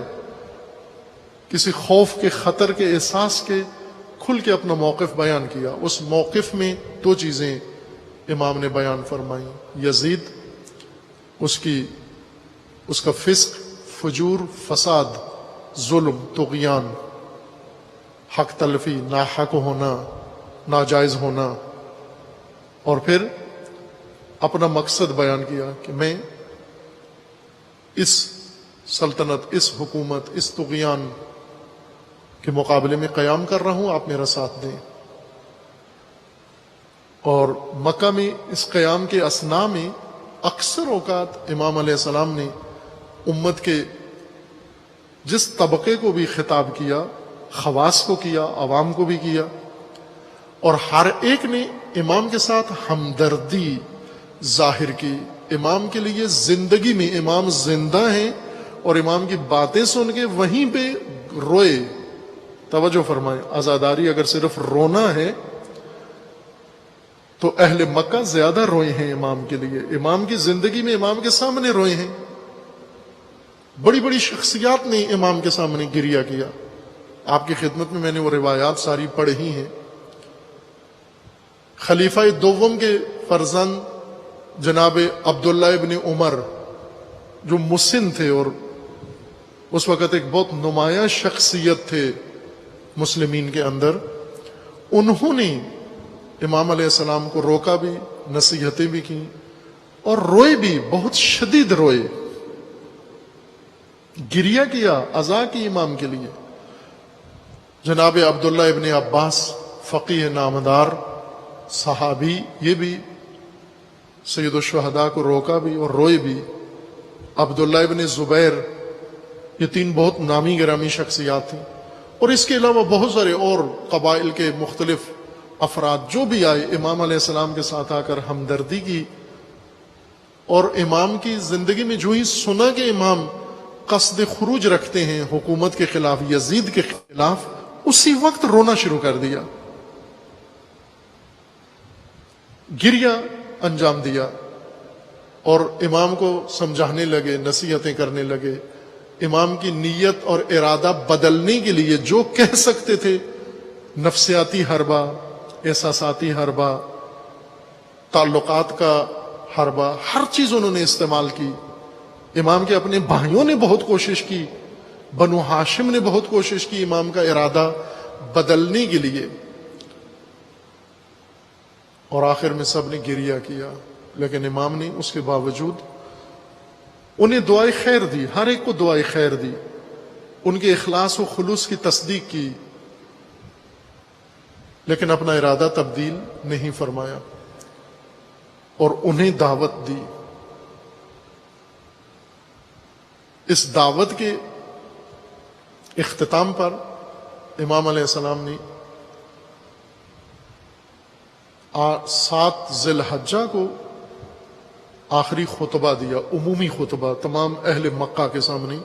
Speaker 1: کسی خوف کے، خطر کے احساس کے کھل کے اپنا موقف بیان کیا۔ اس موقف میں 2 چیزیں امام نے بیان فرمائیں، یزید، اس کا فسق، فجور، فساد، ظلم، طغیان، حق تلفی، ناحق ہونا، ناجائز ہونا، اور پھر اپنا مقصد بیان کیا کہ میں اس سلطنت، اس حکومت، اس طغیان کے مقابلے میں قیام کر رہا ہوں، آپ میرا ساتھ دیں۔ اور مکہ میں اس قیام کے اثناء میں اکثر اوقات امام علیہ السلام نے امت کے جس طبقے کو بھی خطاب کیا، خواص کو کیا، عوام کو بھی کیا، اور ہر ایک نے امام کے ساتھ ہمدردی ظاہر کی۔ امام کے لیے زندگی میں امام زندہ ہیں، اور امام کی باتیں سن کے وہیں پہ روئے۔ توجہ فرمائیں، عزاداری اگر صرف رونا ہے تو اہل مکہ زیادہ روئے ہیں امام کے لیے، امام کی زندگی میں امام کے سامنے روئے ہیں، بڑی بڑی شخصیات نے امام کے سامنے گریہ کیا۔ آپ کی خدمت میں نے وہ روایات ساری پڑھی ہیں۔ خلیفہ دوم کے فرزند جناب عبداللہ ابن عمر، جو مسن تھے اور اس وقت ایک بہت نمایاں شخصیت تھے مسلمین کے اندر، انہوں نے امام علیہ السلام کو روکا بھی، نصیحتیں بھی کی، اور روئے بھی، بہت شدید روئے، گریہ کیا، عزا کی امام کے لیے۔ جناب عبداللہ ابن عباس، فقیہ نامدار صحابی، یہ بھی سید الشہداء کو روکا بھی اور روئے بھی۔ عبداللہ ابن زبیر، یہ 3 بہت نامی گرامی شخصیات تھیں، اور اس کے علاوہ بہت سارے اور قبائل کے مختلف افراد جو بھی آئے، امام علیہ السلام کے ساتھ آ کر ہمدردی کی، اور امام کی زندگی میں جو ہی سنا کہ امام قصد خروج رکھتے ہیں حکومت کے خلاف، یزید کے خلاف، اسی وقت رونا شروع کر دیا، گریہ انجام دیا، اور امام کو سمجھانے لگے، نصیحتیں کرنے لگے، امام کی نیت اور ارادہ بدلنے کے لیے جو کہہ سکتے تھے، نفسیاتی حربہ، احساساتی حربہ، تعلقات کا حربہ، ہر چیز انہوں نے استعمال کی۔ امام کے اپنے بھائیوں نے بہت کوشش کی، بنو ہاشم نے بہت کوشش کی امام کا ارادہ بدلنے کے لیے، اور آخر میں سب نے گریہ کیا، لیکن امام نے اس کے باوجود انہیں دعائے خیر دی، ہر ایک کو دعائے خیر دی، ان کے اخلاص و خلوص کی تصدیق کی، لیکن اپنا ارادہ تبدیل نہیں فرمایا اور انہیں دعوت دی۔ اس دعوت کے اختتام پر امام علیہ السلام نے 7 ذی الحجہ کو آخری خطبہ دیا، عمومی خطبہ تمام اہل مکہ کے سامنے،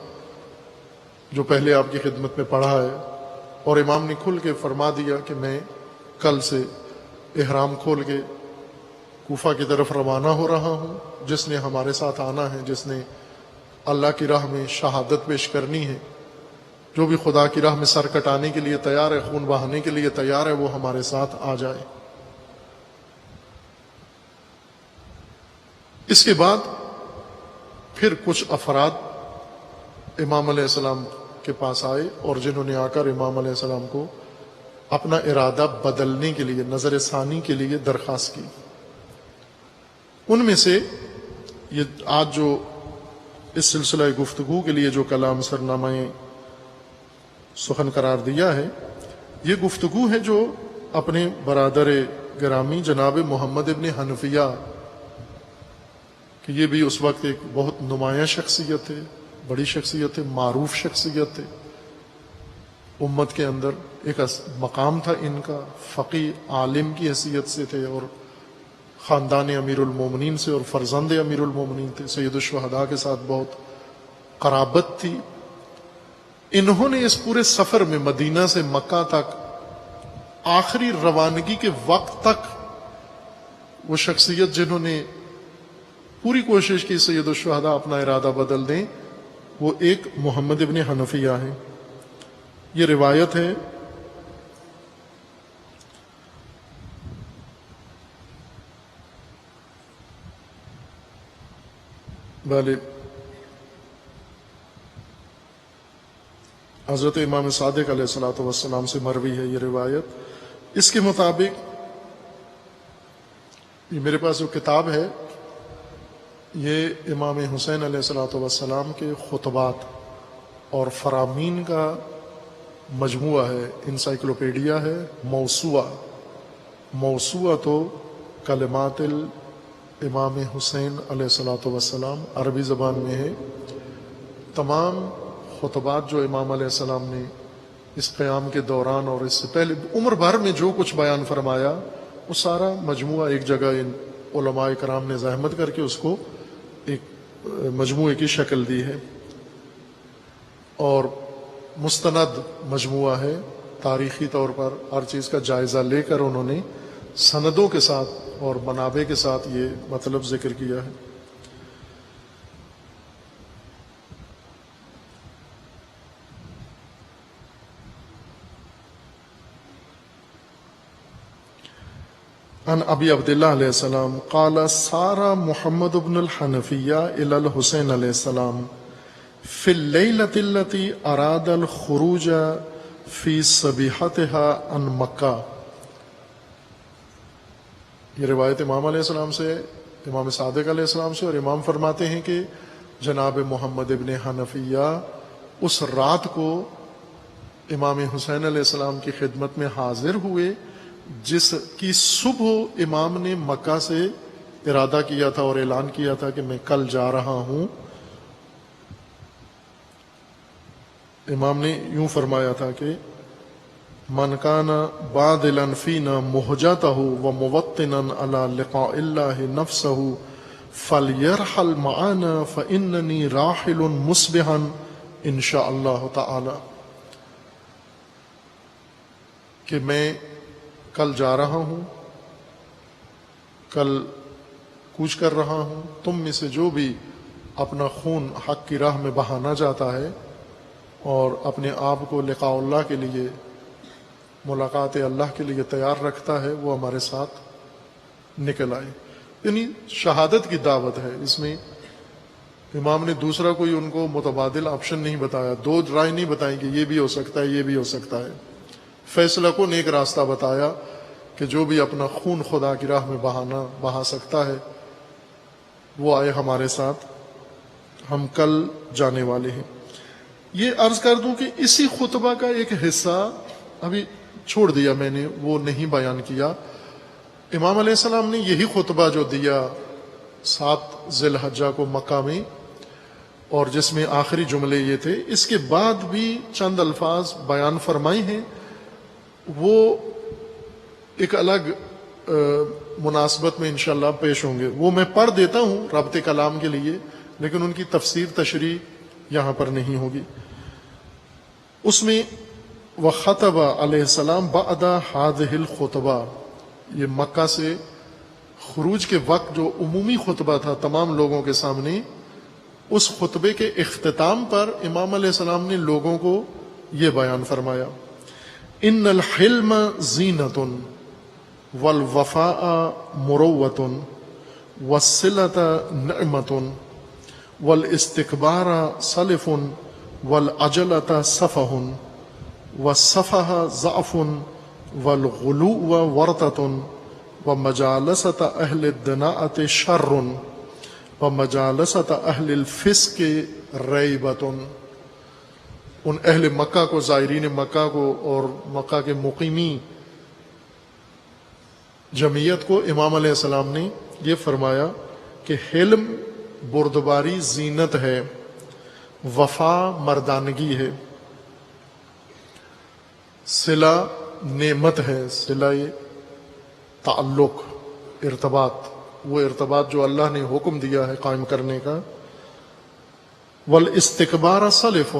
Speaker 1: جو پہلے آپ کی خدمت میں پڑھا ہے، اور امام نے کھل کے فرما دیا کہ میں کل سے احرام کھول کے کوفہ کی طرف روانہ ہو رہا ہوں، جس نے ہمارے ساتھ آنا ہے، جس نے اللہ کی راہ میں شہادت پیش کرنی ہے، جو بھی خدا کی راہ میں سر کٹانے کے لیے تیار ہے، خون بہانے کے لیے تیار ہے، وہ ہمارے ساتھ آ جائے۔ اس کے بعد پھر کچھ افراد امام علیہ السلام کے پاس آئے، اور جنہوں نے آ کر امام علیہ السلام کو اپنا ارادہ بدلنے کے لیے، نظر ثانی کے لیے درخواست کی۔ ان میں سے یہ آج جو اس سلسلہ گفتگو کے لیے جو کلام سرنامہ سخن قرار دیا ہے، یہ گفتگو ہے جو اپنے برادر گرامی جناب محمد ابن حنفیہ، کہ یہ بھی اس وقت ایک بہت نمایاں شخصیت ہے، بڑی شخصیت ہے، معروف شخصیت ہے، امت کے اندر ایک مقام تھا ان کا، فقی عالم کی حیثیت سے تھے، اور خاندان امیر المومنین سے اور فرزند امیر المومنین تھے، سید الشہداء کے ساتھ بہت قرابت تھی۔ انہوں نے اس پورے سفر میں مدینہ سے مکہ تک، آخری روانگی کے وقت تک، وہ شخصیت جنہوں نے پوری کوشش کی سید الشہداء اپنا ارادہ بدل دیں، وہ ایک محمد ابن حنفیہ ہیں۔ یہ روایت ہے حضرت امام صادق علیہ الصلوۃ والسلام سے مروی ہے یہ روایت۔ اس کے مطابق یہ میرے پاس جو کتاب ہے، یہ امام حسین علیہ الصلوۃ والسلام کے خطبات اور فرامین کا مجموعہ ہے، انسائکلوپیڈیا ہے، موسوعہ تو کلمات امام حسین علیہ الصلوۃ والسلام عربی زبان میں ہے۔ تمام خطبات جو امام علیہ السلام نے اس قیام کے دوران اور اس سے پہلے عمر بھر میں جو کچھ بیان فرمایا، وہ سارا مجموعہ ایک جگہ ان علماء کرام نے زحمت کر کے اس کو ایک مجموعے کی شکل دی ہے، اور مستند مجموعہ ہے، تاریخی طور پر ہر چیز کا جائزہ لے کر انہوں نے سندوں کے ساتھ اور منابع کے ساتھ یہ مطلب ذکر کیا ہے۔ عن ابی عبداللہ علیہ السلام قال سار محمد بن الحنفیہ الی الحسین علیہ السلام فی اللیلۃ التي اراد الخروج فی صبیحتها عن مکہ۔ یہ روایت امام علیہ السلام سے، امام صادق علیہ السلام سے، اور امام فرماتے ہیں کہ جناب محمد ابن حنفیہ اس رات کو امام حسین علیہ السلام کی خدمت میں حاضر ہوئے، جس کی صبح امام نے مکہ سے ارادہ کیا تھا اور اعلان کیا تھا کہ میں کل جا رہا ہوں۔ امام نے یوں فرمایا تھا کہ من کان بادلا فینا مہجتہ وموطنا علی لقاء اللہ نفسہ فلیرحل معنا فاننی راحل مصبحا انشاءاللہ تعالی کہ میں کل جا رہا ہوں، کل کوچ کر رہا ہوں، تم میں سے جو بھی اپنا خون حق کی راہ میں بہانا چاہتا ہے اور اپنے آپ کو لقاء اللہ کے لیے، ملاقات اللہ کے لیے تیار رکھتا ہے، وہ ہمارے ساتھ نکل آئے۔ یعنی شہادت کی دعوت ہے، اس میں امام نے دوسرا کوئی ان کو متبادل آپشن نہیں بتایا، دو رائے نہیں بتائیں کہ یہ بھی ہو سکتا ہے یہ بھی ہو سکتا ہے، فیصلہ کن ایک راستہ بتایا کہ جو بھی اپنا خون خدا کی راہ میں بہا سکتا ہے وہ آئے ہمارے ساتھ، ہم کل جانے والے ہیں۔ یہ عرض کر دوں کہ اسی خطبہ کا ایک حصہ ابھی چھوڑ دیا میں نے، وہ نہیں بیان کیا۔ امام علیہ السلام نے یہی خطبہ جو دیا 7 ذی الحجہ کو مکہ میں، اور جس میں آخری جملے یہ تھے، اس کے بعد بھی چند الفاظ بیان فرمائے ہیں، وہ ایک الگ مناسبت میں انشاءاللہ پیش ہوں گے، وہ میں پڑھ دیتا ہوں ربط کلام کے لیے، لیکن ان کی تفسیر تشریح یہاں پر نہیں ہوگی۔ اس میں وخطب علیہ السلام بعد هذه الخطبہ، یہ مکہ سے خروج کے وقت جو عمومی خطبہ تھا تمام لوگوں کے سامنے، اس خطبے کے اختتام پر امام علیہ السلام نے لوگوں کو یہ بیان فرمایا، ان الحلم زینۃ والوفاء مروۃ والصلۃ نعمۃ والاستکبار سلف والعجلۃ سفہ والسفہ ضعف والغلو ورطۃ ومجالسۃ اہل الدناءۃ شر ومجالسۃ اہل الفسق ریبۃ۔ ان اہل مکہ کو، زائرین مکہ کو اور مکہ کے مقیمی جمعیت کو امام علیہ السلام نے یہ فرمایا کہ حلم بردباری زینت ہے، وفا مردانگی ہے، صلہ نعمت ہے، صلہ تعلق، ارتباط، وہ ارتباط جو اللہ نے حکم دیا ہے قائم کرنے کا، والاستکبار سلف،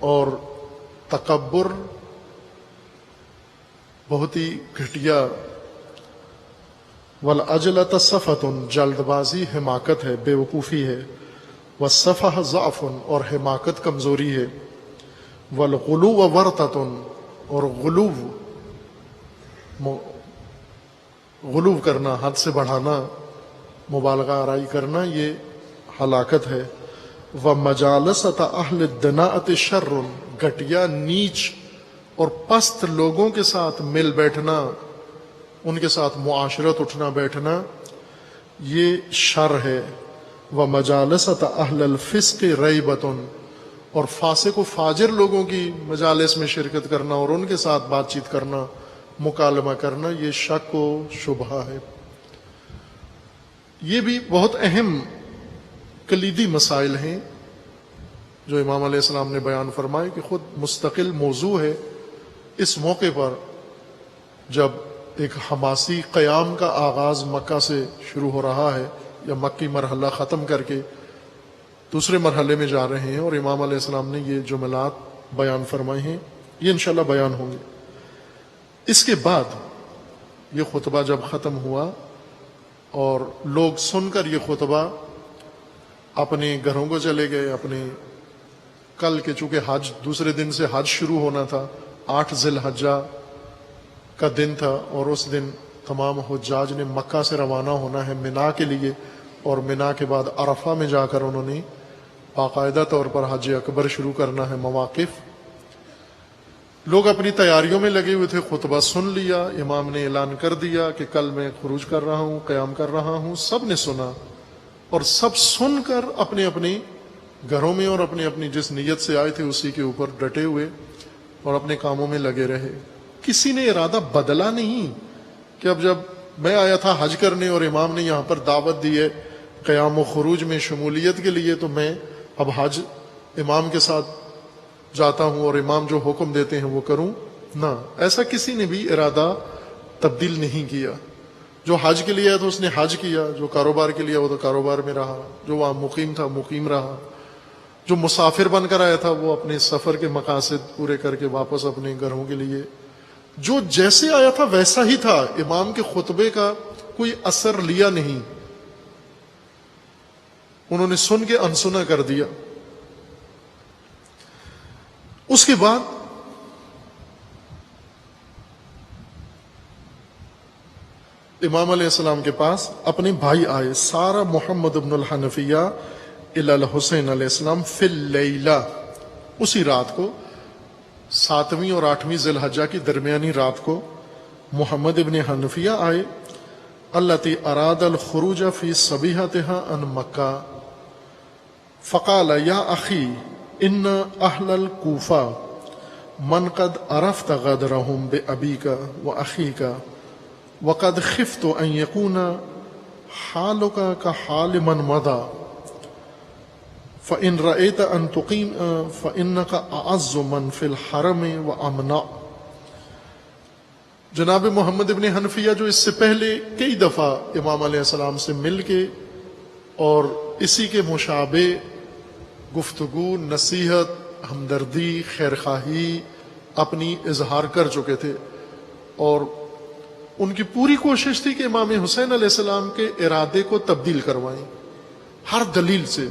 Speaker 1: اور تکبر بہت ہی گھٹیا، والعجلۃ صفۃ، جلد بازی حماقت ہے، بے وقوفی ہے، والسفہ ضعف، اور حماقت کمزوری ہے، والغلو ورطۃ، اور غلو کرنا، حد سے بڑھانا، مبالغہ آرائی کرنا، یہ ہلاکت ہے، ومجالسۃ اہل الدناءۃ شر، گھٹیا، نیچ اور پست لوگوں کے ساتھ مل بیٹھنا، ان کے ساتھ معاشرت اٹھنا بیٹھنا، یہ شر ہے، ومجالسۃ اہل الفسق ریبۃ، اور فاسق و فاجر لوگوں کی مجالس میں شرکت کرنا اور ان کے ساتھ بات چیت کرنا، مکالمہ کرنا، یہ شک و شبہہ ہے۔ یہ بھی بہت اہم کلیدی مسائل ہیں جو امام علیہ السلام نے بیان فرمائے کہ خود مستقل موضوع ہے۔ اس موقع پر جب ایک حماسی قیام کا آغاز مکہ سے شروع ہو رہا ہے، یا مکی مرحلہ ختم کر کے دوسرے مرحلے میں جا رہے ہیں، اور امام علیہ السلام نے یہ جملات بیان فرمائے ہیں، یہ انشاءاللہ بیان ہوں گے۔ اس کے بعد یہ خطبہ جب ختم ہوا اور لوگ سن کر یہ خطبہ اپنے گھروں کو چلے گئے، اپنے کل کے چونکہ حج دوسرے دن سے حج شروع ہونا تھا، 8 ذی الحجہ کا دن تھا، اور اس دن تمام حجاج نے مکہ سے روانہ ہونا ہے منا کے لیے، اور منا کے بعد عرفہ میں جا کر انہوں نے باقاعدہ طور پر حج اکبر شروع کرنا ہے، مواقف۔ لوگ اپنی تیاریوں میں لگے ہوئے تھے، خطبہ سن لیا، امام نے اعلان کر دیا کہ کل میں خروج کر رہا ہوں، قیام کر رہا ہوں، سب نے سنا، اور سب سن کر اپنے اپنے گھروں میں اور اپنی اپنی جس نیت سے آئے تھے اسی کے اوپر ڈٹے ہوئے اور اپنے کاموں میں لگے رہے۔ کسی نے ارادہ بدلا نہیں کہ اب جب میں آیا تھا حج کرنے اور امام نے یہاں پر دعوت دی ہے قیام و خروج میں شمولیت کے لیے، تو میں اب حج امام کے ساتھ جاتا ہوں اور امام جو حکم دیتے ہیں وہ کروں، نہ، ایسا کسی نے بھی ارادہ تبدیل نہیں کیا۔ جو حج کے لیے ہے تو اس نے حج کیا، جو کاروبار کے لیے وہ تو کاروبار میں رہا، جو وہاں مقیم تھا مقیم رہا، جو مسافر بن کر آیا تھا وہ اپنے سفر کے مقاصد پورے کر کے واپس اپنے گھروں کے لیے، جو جیسے آیا تھا ویسا ہی تھا، امام کے خطبے کا کوئی اثر لیا نہیں، انہوں نے سن کے انسنا کر دیا۔ اس کے بعد امام علیہ السلام کے پاس اپنے بھائی آئے، سارا محمد بن الحنفیہ الی الحسین علیہ السلام فی اللیلہ، اسی رات کو 7ویں اور 8ویں ذی الحجہ کی درمیانی رات کو محمد ابن حنفیہ آئے، التی اراد الخروج فی صبیحتها عن مکہ، فقال یا اخی ان اہل الکوفہ من قد عرفت غدرهم بابیک واخیک وقد خفت ان یکون حالک کحال من مضى فإن رأيت أن تقيم فإنك أعز من في الحرم وأمنع۔ جناب محمد ابن حنفیہ جو اس سے پہلے کئی دفعہ امام علیہ السلام سے مل کے اور اسی کے مشابہ گفتگو، نصیحت، ہمدردی، خیرخواہی اپنی اظہار کر چکے تھے، اور ان کی پوری کوشش تھی کہ امام حسین علیہ السلام کے ارادے کو تبدیل کروائیں ہر دلیل سے۔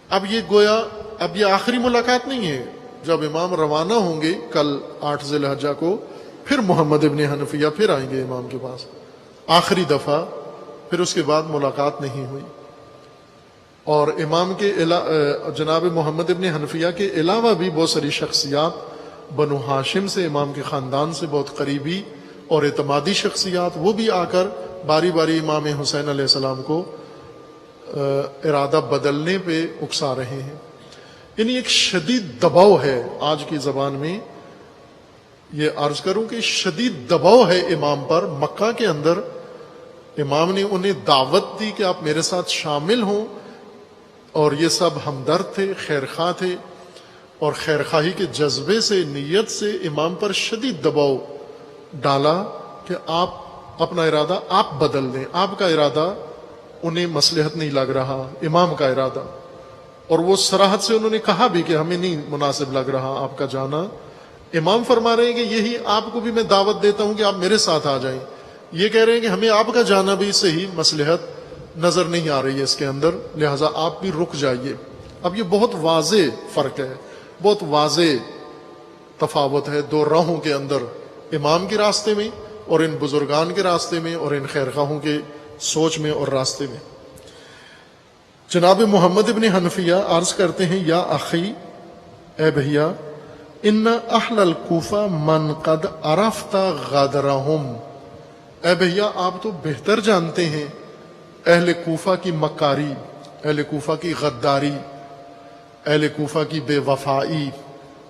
Speaker 1: اب یہ گویا اب یہ آخری ملاقات نہیں ہے، جب امام روانہ ہوں گے کل 8 ذی الحجہ کو، پھر محمد ابن حنفیہ پھر آئیں گے امام کے پاس آخری دفعہ، پھر اس کے بعد ملاقات نہیں ہوئی۔ اور امام کے جناب محمد ابن حنفیہ کے علاوہ بھی بہت ساری شخصیات بنو ہاشم سے، امام کے خاندان سے بہت قریبی اور اعتمادی شخصیات، وہ بھی آ کر باری باری امام حسین علیہ السلام کو ارادہ بدلنے پہ اکسا رہے ہیں۔ یعنی ایک شدید دباؤ ہے، آج کی زبان میں یہ عرض کروں کہ شدید دباؤ ہے امام پر۔ مکہ کے اندر امام نے انہیں دعوت دی کہ آپ میرے ساتھ شامل ہوں، اور یہ سب ہمدرد تھے، خیرخواہ تھے، اور خیرخواہی کے جذبے سے، نیت سے امام پر شدید دباؤ ڈالا کہ آپ اپنا ارادہ آپ بدل دیں۔ آپ کا ارادہ انہیں مصلحت نہیں لگ رہا، امام کا ارادہ، اور وہ صراحت سے انہوں نے کہا بھی کہ ہمیں نہیں مناسب لگ رہا آپ کا جانا۔ امام فرما رہے ہیں کہ یہی آپ کو بھی میں دعوت دیتا ہوں کہ آپ میرے ساتھ آ جائیں، یہ کہہ رہے ہیں کہ ہمیں آپ کا جانا بھی صحیح مصلحت نظر نہیں آ رہی ہے اس کے اندر، لہٰذا آپ بھی رک جائیے۔ اب یہ بہت واضح فرق ہے، بہت واضح تفاوت ہے دو راہوں کے اندر، امام کے راستے میں اور ان بزرگان کے راستے میں اور ان خیرخواہوں کے سوچ میں اور راستے میں۔ جناب محمد ابن حنفیہ عرض کرتے ہیں، یا اخی، اے بھیا، ان اہل الکوفہ من قد عرفت غدرہم، اے بھیا آپ تو بہتر جانتے ہیں اہل کوفہ کی مکاری، اہل کوفہ کی غداری، اہل کوفہ کی بے وفائی،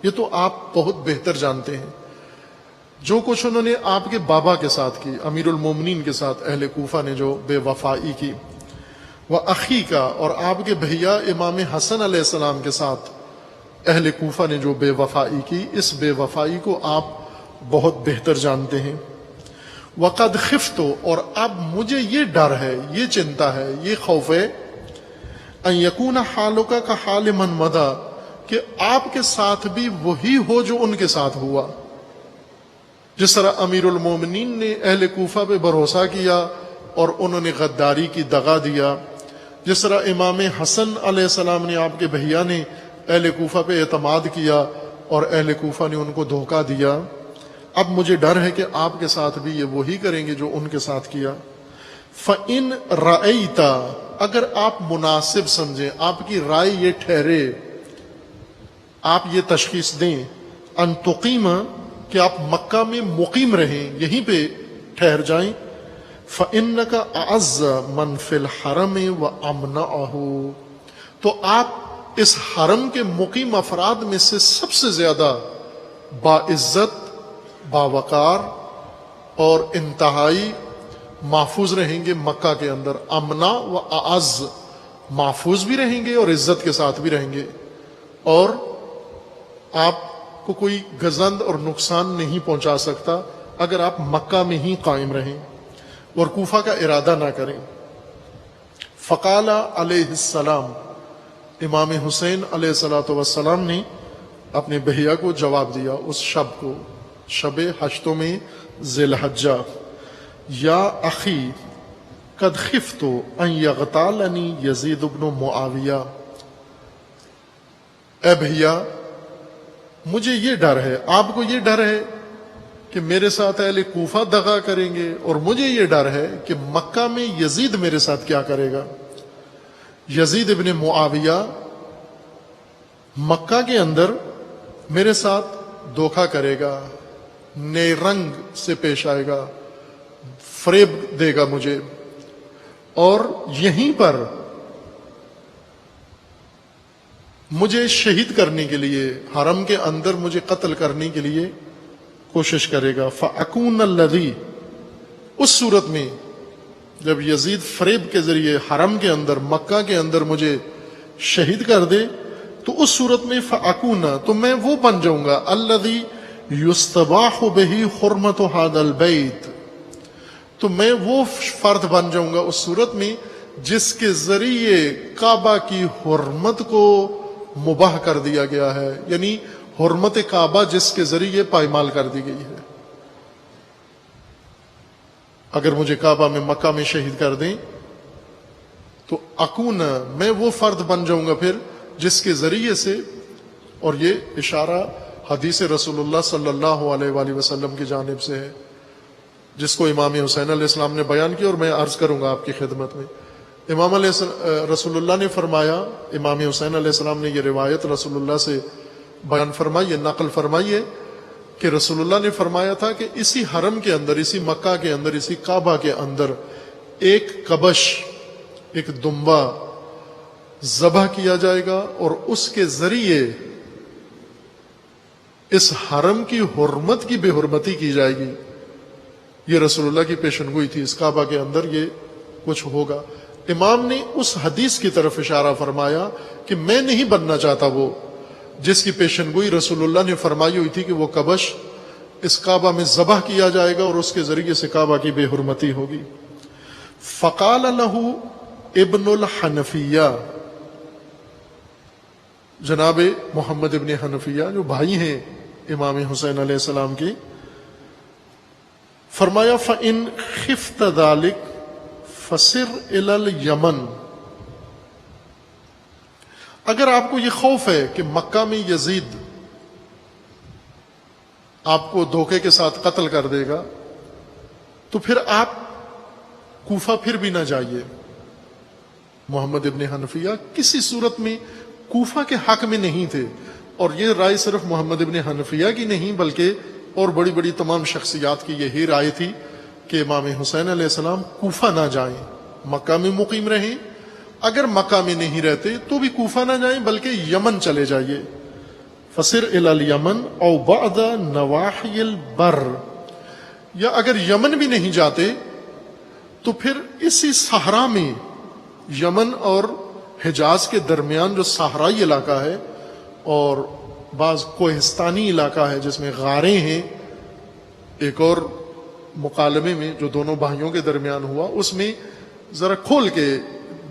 Speaker 1: یہ تو آپ بہت بہتر جانتے ہیں۔ جو کچھ انہوں نے آپ کے بابا کے ساتھ کی، امیر المومنین کے ساتھ اہل کوفہ نے جو بے وفائی کی، وہ اخی کا، اور آپ کے بھیا امام حسن علیہ السلام کے ساتھ اہل کوفہ نے جو بے وفائی کی، اس بے وفائی کو آپ بہت بہتر جانتے ہیں۔ وقد خفت، اور اب مجھے یہ ڈر ہے، یہ چنتا ہے، یہ خوف ہے، ان یکون حالک کحال من مضی، کہ آپ کے ساتھ بھی وہی ہو جو ان کے ساتھ ہوا۔ جس طرح امیر المومنین نے اہل کوفہ پہ بھروسہ کیا اور انہوں نے غداری کی دغا دیا، جس طرح امام حسن علیہ السلام نے، آپ کے بھیا نے اہل کوفہ پہ اعتماد کیا اور اہل کوفہ نے ان کو دھوکہ دیا، اب مجھے ڈر ہے کہ آپ کے ساتھ بھی یہ وہی کریں گے جو ان کے ساتھ کیا۔ فَإِن رَأَيْتَ، اگر آپ مناسب سمجھیں، آپ کی رائے یہ ٹھہرے، آپ یہ تشخیص دیں، ان تقیم، کہ آپ مکہ میں مقیم رہیں، یہیں پہ ٹھہر جائیں، فَإِنَّكَ أَعَزَّ مَنْ فِي الْحَرَمِ وَأَمْنَعَهُ، تو آپ اس حرم کے مقیم افراد میں سے سب سے زیادہ باعزت، باوقار اور انتہائی محفوظ رہیں گے مکہ کے اندر۔ امنا و اعز، محفوظ بھی رہیں گے اور عزت کے ساتھ بھی رہیں گے، اور آپ کو کوئی گزند اور نقصان نہیں پہنچا سکتا اگر آپ مکہ میں ہی قائم رہیں اور کوفہ کا ارادہ نہ کریں۔ فقال علیہ السلام، امام حسین علیہ الصلوۃ والسلام نے اپنے بہیا کو جواب دیا اس شب کو، شب ہشتوں میں ذی الحجہ، یا اخی قد خفت ان یغتالنی یزید بن معاویہ، اے بھیا مجھے یہ ڈر ہے، آپ کو یہ ڈر ہے کہ میرے ساتھ اہل کوفہ دغا کریں گے، اور مجھے یہ ڈر ہے کہ مکہ میں یزید میرے ساتھ کیا کرے گا۔ یزید ابن معاویہ مکہ کے اندر میرے ساتھ دھوکہ کرے گا، نئے رنگ سے پیش آئے گا، فریب دے گا مجھے، اور یہیں پر مجھے شہید کرنے کے لیے، حرم کے اندر مجھے قتل کرنے کے لیے کوشش کرے گا۔ فَأَكُونَ الَّذِي، اس صورت میں جب یزید فریب کے ذریعے حرم کے اندر، مکہ کے اندر مجھے شہید کر دے، تو اس صورت میں فَأَكُونَ، تو میں وہ بن جاؤں گا، الَّذِي يُسْتَبَاحُ بِهِ حُرْمَةُ هَذَا الْبَيْتِ، تو میں وہ فرد بن جاؤں گا اس صورت میں جس کے ذریعے کعبہ کی حرمت کو مباح کر دیا گیا ہے، یعنی حرمت کعبہ جس کے ذریعے پائمال کر دی گئی ہے۔ اگر مجھے کعبہ میں، مکہ میں شہید کر دیں تو اکون، میں وہ فرد بن جاؤں گا پھر جس کے ذریعے سے، اور یہ اشارہ حدیث رسول اللہ صلی اللہ علیہ وآلہ وسلم کی جانب سے ہے، جس کو امام حسین علیہ السلام نے بیان کیا، اور میں عرض کروں گا آپ کی خدمت میں۔ امام رسول اللہ نے فرمایا، امام حسین علیہ السلام نے یہ روایت رسول اللہ سے بیان فرمائی، نقل فرمائی ہے کہ رسول اللہ نے فرمایا تھا کہ اسی حرم کے اندر، اسی مکہ کے اندر، اسی کعبہ کے اندر ایک کبش، ایک دمبا ذبح کیا جائے گا، اور اس کے ذریعے اس حرم کی حرمت کی بے حرمتی کی جائے گی۔ یہ رسول اللہ کی پیشن گوئی تھی، اس کعبہ کے اندر یہ کچھ ہوگا۔ امام نے اس حدیث کی طرف اشارہ فرمایا کہ میں نہیں بننا چاہتا وہ جس کی پیشن گوئی رسول اللہ نے فرمائی ہوئی تھی کہ وہ کبش اس کعبہ میں ذبح کیا جائے گا اور اس کے ذریعے سے کعبہ کی بے حرمتی ہوگی۔ فقال له ابن الحنفیہ، جناب محمد ابن حنفیہ جو بھائی ہیں امام حسین علیہ السلام کی، فرمایا فَإِنْ خِفْتَ ذَلِكَ فَسِرْ إِلَى الْيَمَنِ، اگر آپ کو یہ خوف ہے کہ مکہ میں یزید آپ کو دھوکے کے ساتھ قتل کر دے گا، تو پھر آپ کوفہ پھر بھی نہ جائیے۔ محمد ابن حنفیہ کسی صورت میں کوفہ کے حق میں نہیں تھے، اور یہ رائے صرف محمد ابن حنفیہ کی نہیں بلکہ اور بڑی بڑی تمام شخصیات کی یہی رائے تھی کہ امام حسین علیہ السلام کوفہ نہ جائیں، مکہ میں مقیم رہیں، اگر مکہ میں نہیں رہتے تو بھی کوفہ نہ جائیں بلکہ یمن چلے جائیے۔ فسر الی الیمن او بعد نواحی البر، یا اگر یمن بھی نہیں جاتے تو پھر اسی صحرا میں، یمن اور حجاز کے درمیان جو صحرائی علاقہ ہے اور بعض کوہستانی علاقہ ہے جس میں غاریں ہیں، ایک اور مکالمے میں جو دونوں بھائیوں کے درمیان ہوا اس میں ذرا کھول کے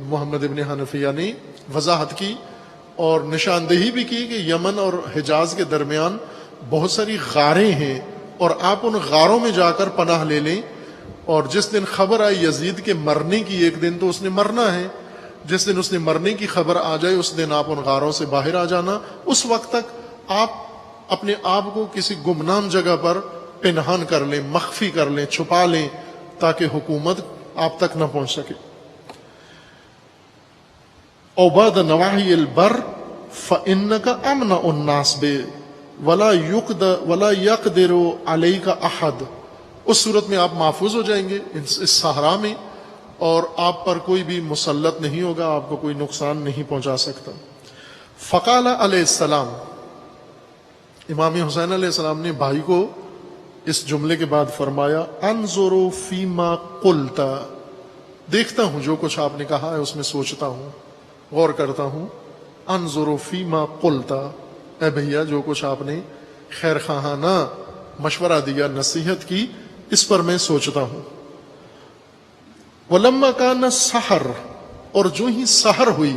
Speaker 1: محمد ابن حنفیہ نے وضاحت کی اور نشاندہی بھی کی کہ یمن اور حجاز کے درمیان بہت ساری غاریں ہیں، اور آپ ان غاروں میں جا کر پناہ لے لیں، اور جس دن خبر آئی یزید کے مرنے کی، ایک دن تو اس نے مرنا ہے، جس دن اس نے مرنے کی خبر آ جائے اس دن آپ ان غاروں سے باہر آ جانا، اس وقت تک آپ اپنے آپ کو کسی گمنام جگہ پر پنہان کر لیں، مخفی کر لیں، چھپا لیں، تاکہ حکومت آپ تک نہ پہنچ سکے۔ او بعد نواحی البر فإنك امنع الناس به ولا يقدر عليك احد، اس صورت میں آپ محفوظ ہو جائیں گے اس صحرا میں، اور آپ پر کوئی بھی مسلط نہیں ہوگا، آپ کو کوئی نقصان نہیں پہنچا سکتا۔ فقال علیہ السلام، امام حسین علیہ السلام نے بھائی کو اس جملے کے بعد فرمایا انظر فیما قلت، دیکھتا ہوں جو کچھ آپ نے کہا ہے اس میں سوچتا ہوں، غور کرتا ہوں۔ انظر فیما قلت، اے بھیا جو کچھ آپ نے خیر خواہانہ مشورہ دیا، نصیحت کی، اس پر میں سوچتا ہوں۔ وَلَمَّا كَانَ السَّحَرُ، اور جو ہی سحر ہوئی،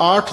Speaker 1: 8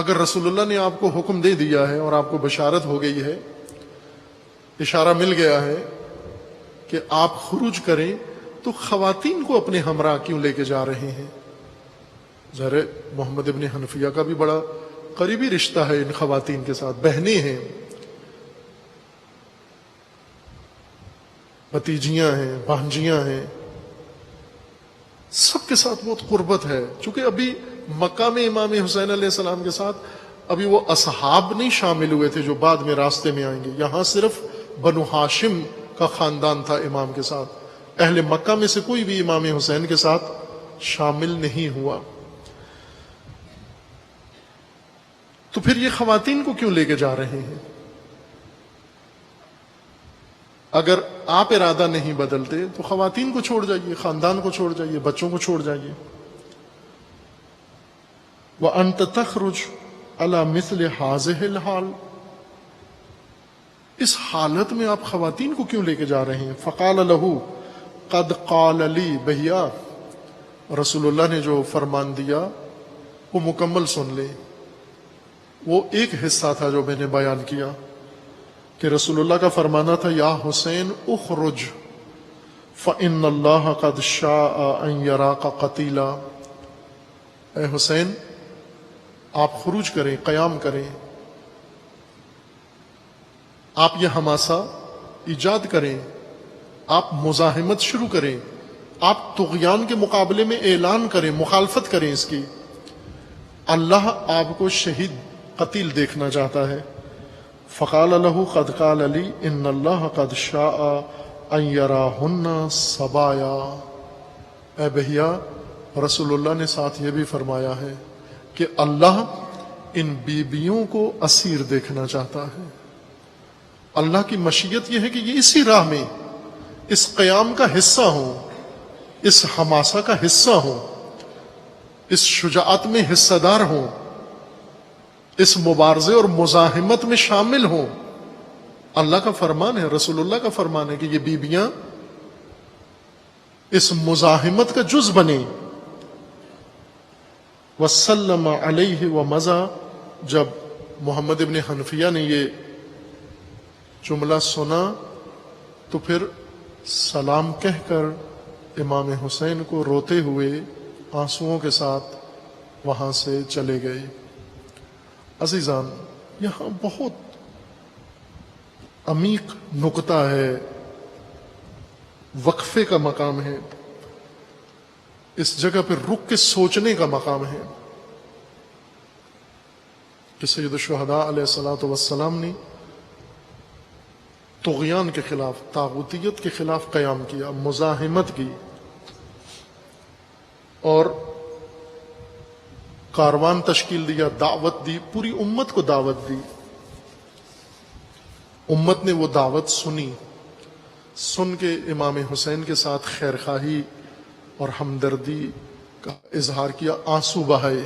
Speaker 1: اگر رسول اللہ نے آپ کو حکم دے دیا ہے اور آپ کو بشارت ہو گئی ہے، اشارہ مل گیا ہے کہ آپ خروج کریں، تو خواتین کو اپنے ہمراہ کیوں لے کے جا رہے ہیں؟ ظاہر محمد ابن حنفیہ کا بھی بڑا قریبی رشتہ ہے ان خواتین کے ساتھ، بہنیں ہیں، بھتیجیاں ہیں، بھانجیاں ہیں، سب کے ساتھ بہت قربت ہے۔ چونکہ ابھی مکہ میں امام حسین علیہ السلام کے ساتھ ابھی وہ اصحاب نہیں شامل ہوئے تھے جو بعد میں راستے میں آئیں گے، یہاں صرف بنو ہاشم کا خاندان تھا امام کے ساتھ، اہل مکہ میں سے کوئی بھی امام حسین کے ساتھ شامل نہیں ہوا۔ تو پھر یہ خواتین کو کیوں لے کے جا رہے ہیں؟ اگر آپ ارادہ نہیں بدلتے تو خواتین کو چھوڑ جائیے، خاندان کو چھوڑ جائیے، بچوں کو چھوڑ جائیے۔ وَأَنْتَ تَخْرُجْ عَلَى مِثْلِ هَذِهِ الْحَالِ، اس حالت میں آپ خواتین کو کیوں لے کے جا رہے ہیں؟ فَقَالَ لَهُ قَدْ قَالَ لِي، بھیا رسول اللہ نے جو فرمان دیا وہ مکمل سن لیں۔ وہ ایک حصہ تھا جو میں نے بیان کیا کہ رسول اللہ کا فرمانا تھا، یا حسین اخرج فإن اللہ قد شاء ان یراک قتیلا، اے حسین آپ خروج کریں، قیام کریں، آپ یہ حماسہ ایجاد کریں، آپ مزاحمت شروع کریں، آپ طغیان کے مقابلے میں اعلان کریں، مخالفت کریں اس کی، اللہ آپ کو شہید قتیل دیکھنا چاہتا ہے۔ فقال له قد قال لي ان اللہ قد شاء ان یراہن صبایا، اے بھیا رسول اللہ نے ساتھ یہ بھی فرمایا ہے کہ اللہ ان بیبیوں کو اسیر دیکھنا چاہتا ہے۔ اللہ کی مشیت یہ ہے کہ یہ اسی راہ میں اس قیام کا حصہ ہوں، اس حماسہ کا حصہ ہوں، اس شجاعت میں حصہ دار ہوں، اس مبارزے اور مزاحمت میں شامل ہوں۔ اللہ کا فرمان ہے، رسول اللہ کا فرمان ہے کہ یہ بیبیاں اس مزاحمت کا جز بنیں۔ وسلم علیہ ومضى، جب محمد ابن حنفیہ نے یہ جملہ سنا تو پھر سلام کہہ کر امام حسین کو روتے ہوئے آنسوؤں کے ساتھ وہاں سے چلے گئے۔ عزیزان، یہاں بہت عمیق نکتہ ہے، وقفے کا مقام ہے، اس جگہ پہ رک کے سوچنے کا مقام ہے کہ سید الشہداء علیہ الصلوۃ والسلام نے طغیان کے خلاف، طاغوتیت کے خلاف قیام کیا، مزاحمت کی اور کاروان تشکیل دیا، دعوت دی، پوری امت کو دعوت دی۔ امت نے وہ دعوت سنی، سن کے امام حسین کے ساتھ خیر خواہی اور ہمدردی کا اظہار کیا، آنسو بہائے،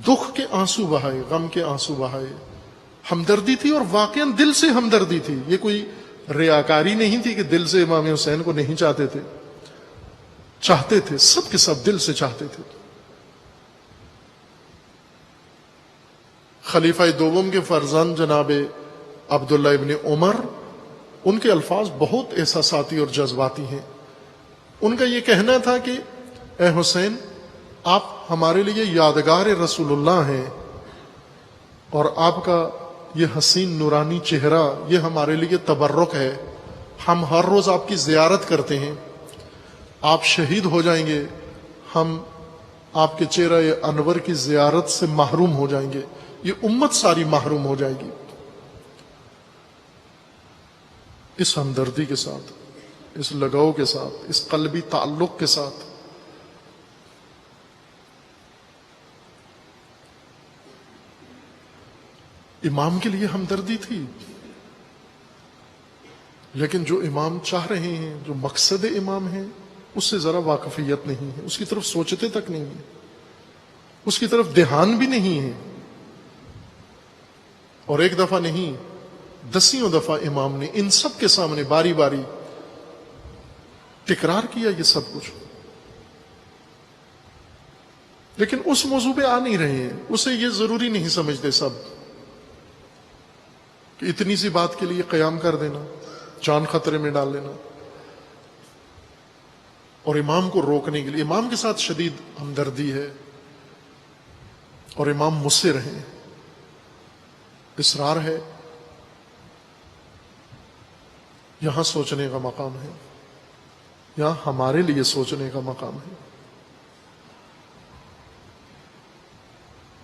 Speaker 1: دکھ کے آنسو بہائے، غم کے آنسو بہائے۔ ہمدردی تھی اور واقعاً دل سے ہمدردی تھی، یہ کوئی ریاکاری نہیں تھی کہ دل سے امام حسین کو نہیں چاہتے تھے، چاہتے تھے، سب کے سب دل سے چاہتے تھے۔ خلیفہ دوم کے فرزند جناب عبداللہ ابن عمر، ان کے الفاظ بہت احساساتی اور جذباتی ہیں۔ ان کا یہ کہنا تھا کہ اے حسین، آپ ہمارے لیے یادگار رسول اللہ ہیں، اور آپ کا یہ حسین نورانی چہرہ یہ ہمارے لیے تبرک ہے، ہم ہر روز آپ کی زیارت کرتے ہیں، آپ شہید ہو جائیں گے، ہم آپ کے چہرہ انور کی زیارت سے محروم ہو جائیں گے، یہ امت ساری محروم ہو جائے گی۔ اس ہمدردی کے ساتھ، اس لگاؤ کے ساتھ، اس قلبی تعلق کے ساتھ امام کے لیے ہمدردی تھی، لیکن جو امام چاہ رہے ہیں، جو مقصد امام ہے، اس سے ذرا واقفیت نہیں ہے، اس کی طرف سوچتے تک نہیں ہے، اس کی طرف دھیان بھی نہیں ہے۔ اور ایک دفعہ نہیں، دسیوں دفعہ امام نے ان سب کے سامنے باری باری تکرار کیا یہ سب کچھ۔ لیکن اس موضوع پہ آ نہیں رہے ہیں. اسے یہ ضروری نہیں سمجھتے سب کہ اتنی سی بات کے لیے قیام کر دینا، جان خطرے میں ڈال لینا. اور امام کو روکنے کے لیے امام کے ساتھ شدید ہمدردی ہے، اور امام مصر ہیں، اصرار ہے. یہاں سوچنے کا مقام ہے، یہاں ہمارے لیے سوچنے کا مقام ہے.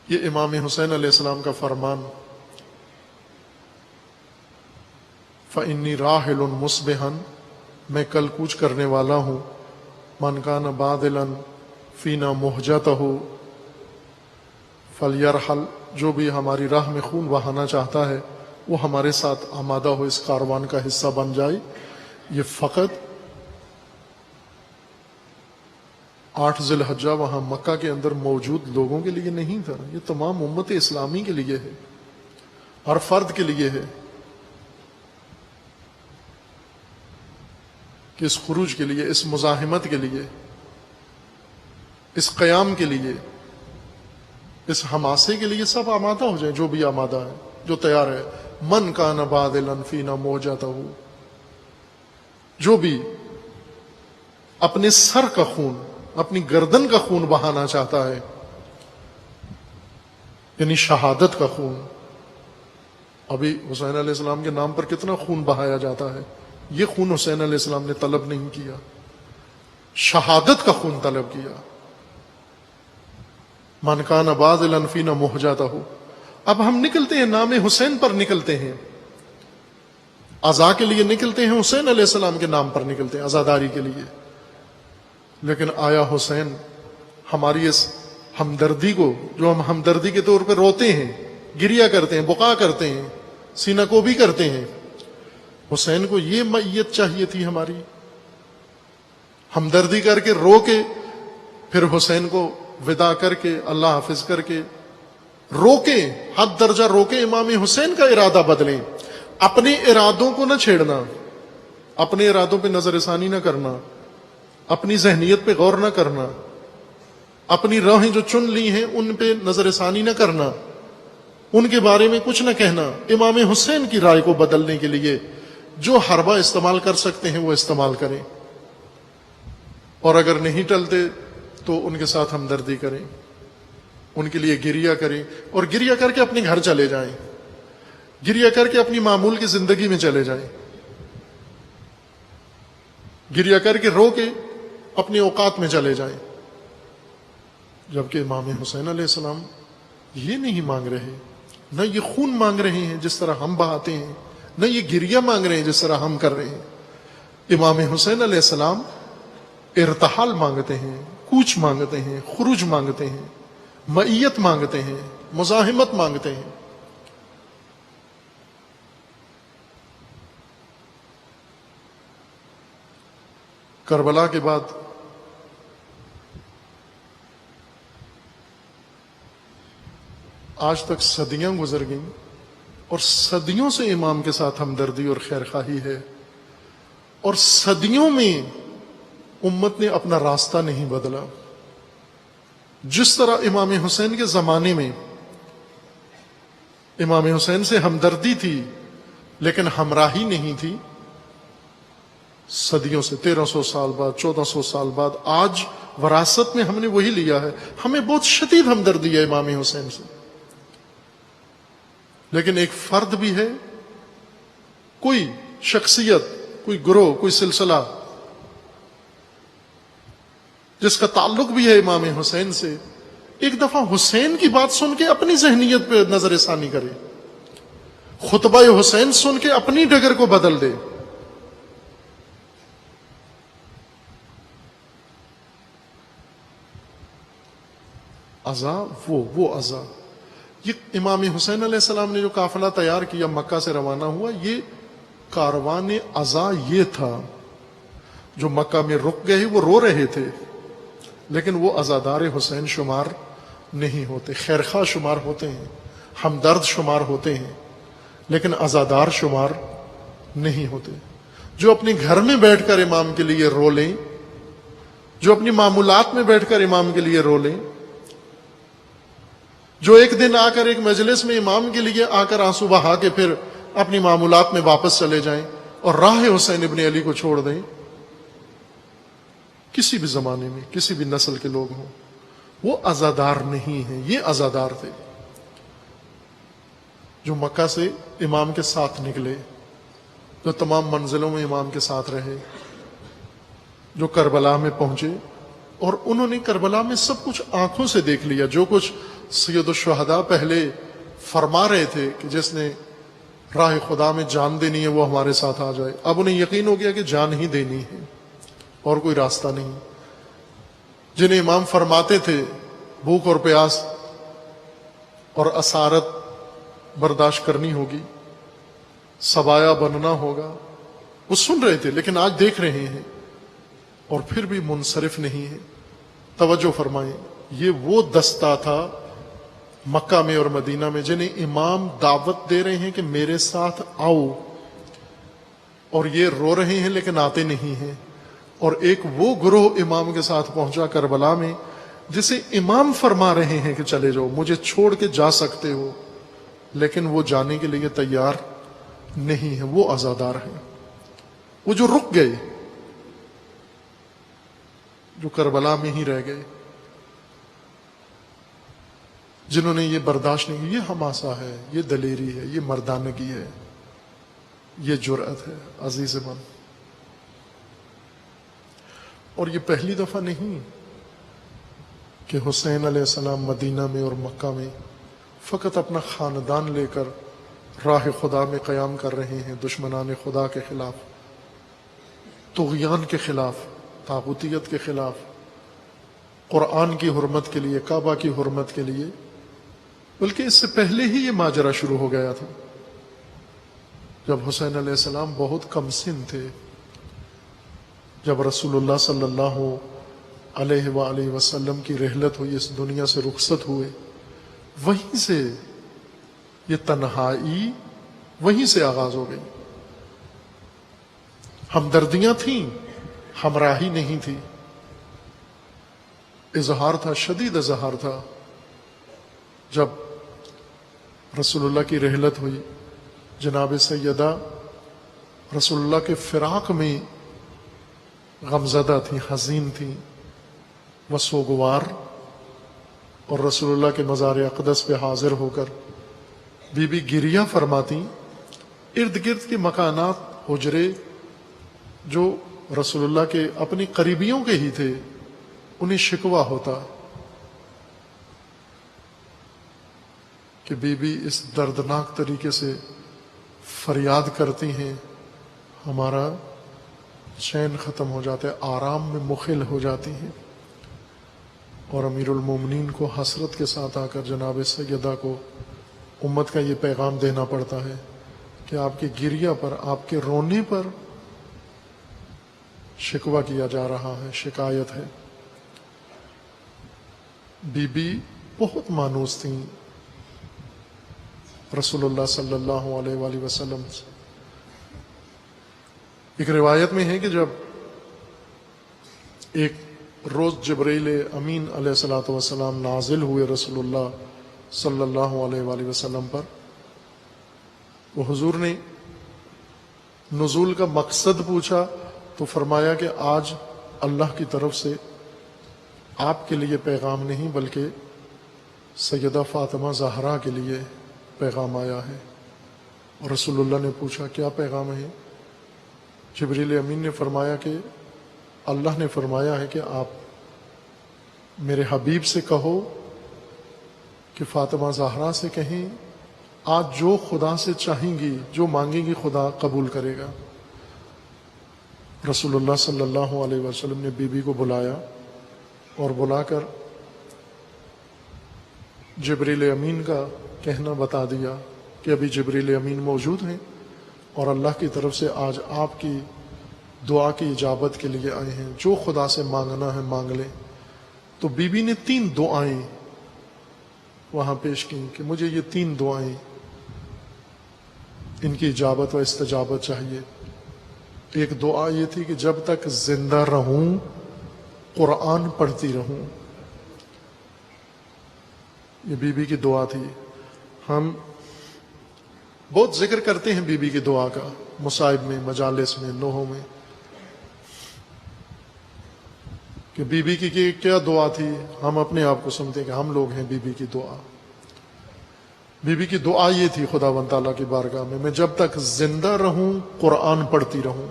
Speaker 1: یہ امام حسین علیہ السلام کا فرمان، فَإِنِّي رَاحِلٌ مُصْبِحًا، میں کل کوچ کرنے والا ہوں. مَنْ كَانَ بَاذِلًا فِينَا مُحْجَتَهُ فَلْيَرْحَلْ، جو بھی ہماری راہ میں خون بہانا چاہتا ہے وہ ہمارے ساتھ آمادہ ہو، اس کاروان کا حصہ بن جائے. یہ فقط 8 ذی الحجہ وہاں مکہ کے اندر موجود لوگوں کے لیے نہیں تھا، یہ تمام امت اسلامی کے لیے ہے، ہر فرد کے لیے ہے کہ اس خروج کے لیے، اس مزاحمت کے لیے، اس قیام کے لیے، اس حماسے کے لیے سب آمادہ ہو جائیں. جو بھی آمادہ ہے، جو تیار ہے. من کان باذلا فینا موجتہ، جو بھی اپنے سر کا خون، اپنی گردن کا خون بہانا چاہتا ہے، یعنی شہادت کا خون. ابھی حسین علیہ السلام کے نام پر کتنا خون بہایا جاتا ہے، یہ خون حسین علیہ السلام نے طلب نہیں کیا، شہادت کا خون طلب کیا. من کان باذلا فینا موجتہ. اب ہم نکلتے ہیں، نام حسین پر نکلتے ہیں، عزا کے لیے نکلتے ہیں، حسین علیہ السلام کے نام پر نکلتے ہیں، عزاداری کے لیے. لیکن آیا حسین ہماری اس ہمدردی کو، جو ہم ہمدردی کے طور پہ روتے ہیں، گریا کرتے ہیں، بقا کرتے ہیں، سینہ کو بھی کرتے ہیں، حسین کو یہ معیت چاہیے تھی ہماری، ہمدردی کر کے رو کے پھر حسین کو وداع کر کے اللہ حافظ کر کے روکیں، حد درجہ روکیں، امام حسین کا ارادہ بدلیں. اپنے ارادوں کو نہ چھیڑنا، اپنے ارادوں پہ نظر ثانی نہ کرنا، اپنی ذہنیت پہ غور نہ کرنا، اپنی راہیں جو چن لی ہیں ان پہ نظر ثانی نہ کرنا، ان کے بارے میں کچھ نہ کہنا. امام حسین کی رائے کو بدلنے کے لیے جو حربہ استعمال کر سکتے ہیں وہ استعمال کریں، اور اگر نہیں ٹلتے تو ان کے ساتھ ہمدردی کریں، ان کے لیے گریہ کریں، اور گریہ کر کے اپنے گھر چلے جائیں، گریہ کر کے اپنی معمول کی زندگی میں چلے جائیں، گریہ کر کے رو کے اپنے اوقات میں چلے جائیں. جبکہ امام حسین علیہ السلام یہ نہیں مانگ رہے، نہ یہ خون مانگ رہے ہیں جس طرح ہم بہاتے ہیں، نہ یہ گریہ مانگ رہے ہیں جس طرح ہم کر رہے ہیں. امام حسین علیہ السلام ارتحال مانگتے ہیں، کوچ مانگتے ہیں، خروج مانگتے ہیں، معیت مانگتے ہیں، مزاحمت مانگتے ہیں. کربلا کے بعد آج تک صدیاں گزر گئیں، اور صدیوں سے امام کے ساتھ ہمدردی اور خیرخواہی ہے، اور صدیوں میں امت نے اپنا راستہ نہیں بدلا. جس طرح امام حسین کے زمانے میں امام حسین سے ہمدردی تھی لیکن ہمراہی نہیں تھی، صدیوں سے 1300 سال بعد، 1400 سال بعد آج وراثت میں ہم نے وہی لیا ہے. ہمیں بہت شدید ہمدردی ہے امام حسین سے، لیکن ایک فرد بھی ہے، کوئی شخصیت، کوئی گروہ، کوئی سلسلہ جس کا تعلق بھی ہے امام حسین سے، ایک دفعہ حسین کی بات سن کے اپنی ذہنیت پہ نظر ثانی کرے، خطبہ حسین سن کے اپنی ڈگر کو بدل دے. عزا وہ عزا، یہ امام حسین علیہ السلام نے جو قافلہ تیار کیا، مکہ سے روانہ ہوا، یہ کاروان عزا یہ تھا. جو مکہ میں رک گئے وہ رو رہے تھے، لیکن وہ عزادار حسین شمار نہیں ہوتے، خیرخواہ شمار ہوتے ہیں، ہمدرد شمار ہوتے ہیں، لیکن عزادار شمار نہیں ہوتے. جو اپنے گھر میں بیٹھ کر امام کے لیے رو لیں، جو اپنی معمولات میں بیٹھ کر امام کے لیے رو لیں، جو ایک دن آ کر ایک مجلس میں امام کے لیے آ کر آنسو بہا کے پھر اپنی معمولات میں واپس چلے جائیں اور راہ حسین ابن علی کو چھوڑ دیں، کسی بھی زمانے میں کسی بھی نسل کے لوگ ہوں، وہ عزادار نہیں ہیں، یہ عزادار تھے جو مکہ سے امام کے ساتھ نکلے، جو تمام منزلوں میں امام کے ساتھ رہے، جو کربلا میں پہنچے اور انہوں نے کربلا میں سب کچھ آنکھوں سے دیکھ لیا، جو کچھ سید الشہداء پہلے فرما رہے تھے کہ جس نے راہ خدا میں جان دینی ہے وہ ہمارے ساتھ آ جائے، اب انہیں یقین ہو گیا کہ جان ہی دینی ہے اور کوئی راستہ نہیں۔ جنہیں امام فرماتے تھے بھوک اور پیاس اور اسارت برداشت کرنی ہوگی، سبایا بننا ہوگا، وہ سن رہے تھے لیکن آج دیکھ رہے ہیں اور پھر بھی منصرف نہیں ہے۔ توجہ فرمائیں، یہ وہ دستہ تھا مکہ میں اور مدینہ میں جنہیں امام دعوت دے رہے ہیں کہ میرے ساتھ آؤ، اور یہ رو رہے ہیں لیکن آتے نہیں ہیں۔ اور ایک وہ گروہ امام کے ساتھ پہنچا کربلا میں جسے امام فرما رہے ہیں کہ چلے جاؤ، مجھے چھوڑ کے جا سکتے ہو، لیکن وہ جانے کے لیے تیار نہیں ہے، وہ عزادار ہیں، وہ جو رک گئے، جو کربلا میں ہی رہ گئے، جنہوں نے یہ برداشت نہیں کی۔ یہ حماسہ ہے، یہ دلیری ہے، یہ مردانگی ہے، یہ جرأت ہے عزیز من۔ اور یہ پہلی دفعہ نہیں کہ حسین علیہ السلام مدینہ میں اور مکہ میں فقط اپنا خاندان لے کر راہ خدا میں قیام کر رہے ہیں، دشمنان خدا کے خلاف، طغیان کے خلاف، طاغوتیت کے خلاف، قرآن کی حرمت کے لیے، کعبہ کی حرمت کے لیے، بلکہ اس سے پہلے ہی یہ ماجرا شروع ہو گیا تھا جب حسین علیہ السلام بہت کم سن تھے، جب رسول اللہ صلی اللہ علیہ وآلہ وسلم کی رحلت ہوئی، اس دنیا سے رخصت ہوئے، وہیں سے یہ تنہائی وہیں سے آغاز ہو گئی۔ ہمدردیاں تھیں، ہمراہی نہیں تھی، اظہار تھا، شدید اظہار تھا۔ جب رسول اللہ کی رحلت ہوئی، جناب سیدہ رسول اللہ کے فراق میں غمزدہ تھیں، حزین تھیں، وہ سوگوار، اور رسول اللہ کے مزار اقدس پہ حاضر ہو کر بی بی گریہ فرماتی، ارد گرد کے مکانات، حجرے جو رسول اللہ کے اپنی قریبیوں کے ہی تھے، انہیں شکوہ ہوتا کہ بی بی اس دردناک طریقے سے فریاد کرتی ہیں، ہمارا چین ختم ہو جاتا ہے، آرام میں مخل ہو جاتی ہیں۔ اور امیر المومنین کو حسرت کے ساتھ آ کر جناب سیدہ کو امت کا یہ پیغام دینا پڑتا ہے کہ آپ کی گریہ پر، آپ کے رونے پر شکوہ کیا جا رہا ہے، شکایت ہے۔ بی بی بہت مانوس تھیں رسول اللہ صلی اللہ علیہ وآلہ وسلم سے۔ ایک روایت میں ہے کہ جب ایک روز جبرائیل امین علیہ الصلوۃ والسلام نازل ہوئے رسول اللہ صلی اللہ علیہ وآلہ وسلم پر، وہ حضور نے نزول کا مقصد پوچھا تو فرمایا کہ آج اللہ کی طرف سے آپ کے لیے پیغام نہیں بلکہ سیدہ فاطمہ زہرا کے لیے پیغام آیا ہے۔ اور رسول اللہ نے پوچھا کیا پیغام ہے؟ جبریل امین نے فرمایا کہ اللہ نے فرمایا ہے کہ آپ میرے حبیب سے کہو کہ فاطمہ زہرا سے کہیں آج جو خدا سے چاہیں گی، جو مانگیں گی خدا قبول کرے گا۔ رسول اللہ صلی اللہ علیہ وسلم نے بی بی کو بلایا اور بلا کر جبریل امین کا کہنا بتا دیا کہ ابھی جبریل امین موجود ہیں اور اللہ کی طرف سے آج آپ کی دعا کی اجابت کے لیے آئے ہیں، جو خدا سے مانگنا ہے مانگ لیں۔ تو بی بی نے 3 دعائیں وہاں پیش کی کہ مجھے یہ 3 دعائیں ان کی اجابت و استجابت چاہیے۔ ایک دعا یہ تھی کہ جب تک زندہ رہوں قرآن پڑھتی رہوں۔ یہ بیوی کی دعا تھی. ہم بہت ذکر کرتے ہیں بیوی کی دعا کا، مصائب میں، مجالس میں، نوحوں میں، کہ بیوی کی کیا دعا تھی. ہم اپنے آپ کو سمجھتے ہیں کہ ہم لوگ ہیں بیوی کی دعا. بیوی کی دعا یہ تھی خداوند تعالیٰ کی بارگاہ میں جب تک زندہ رہوں قرآن پڑھتی رہوں.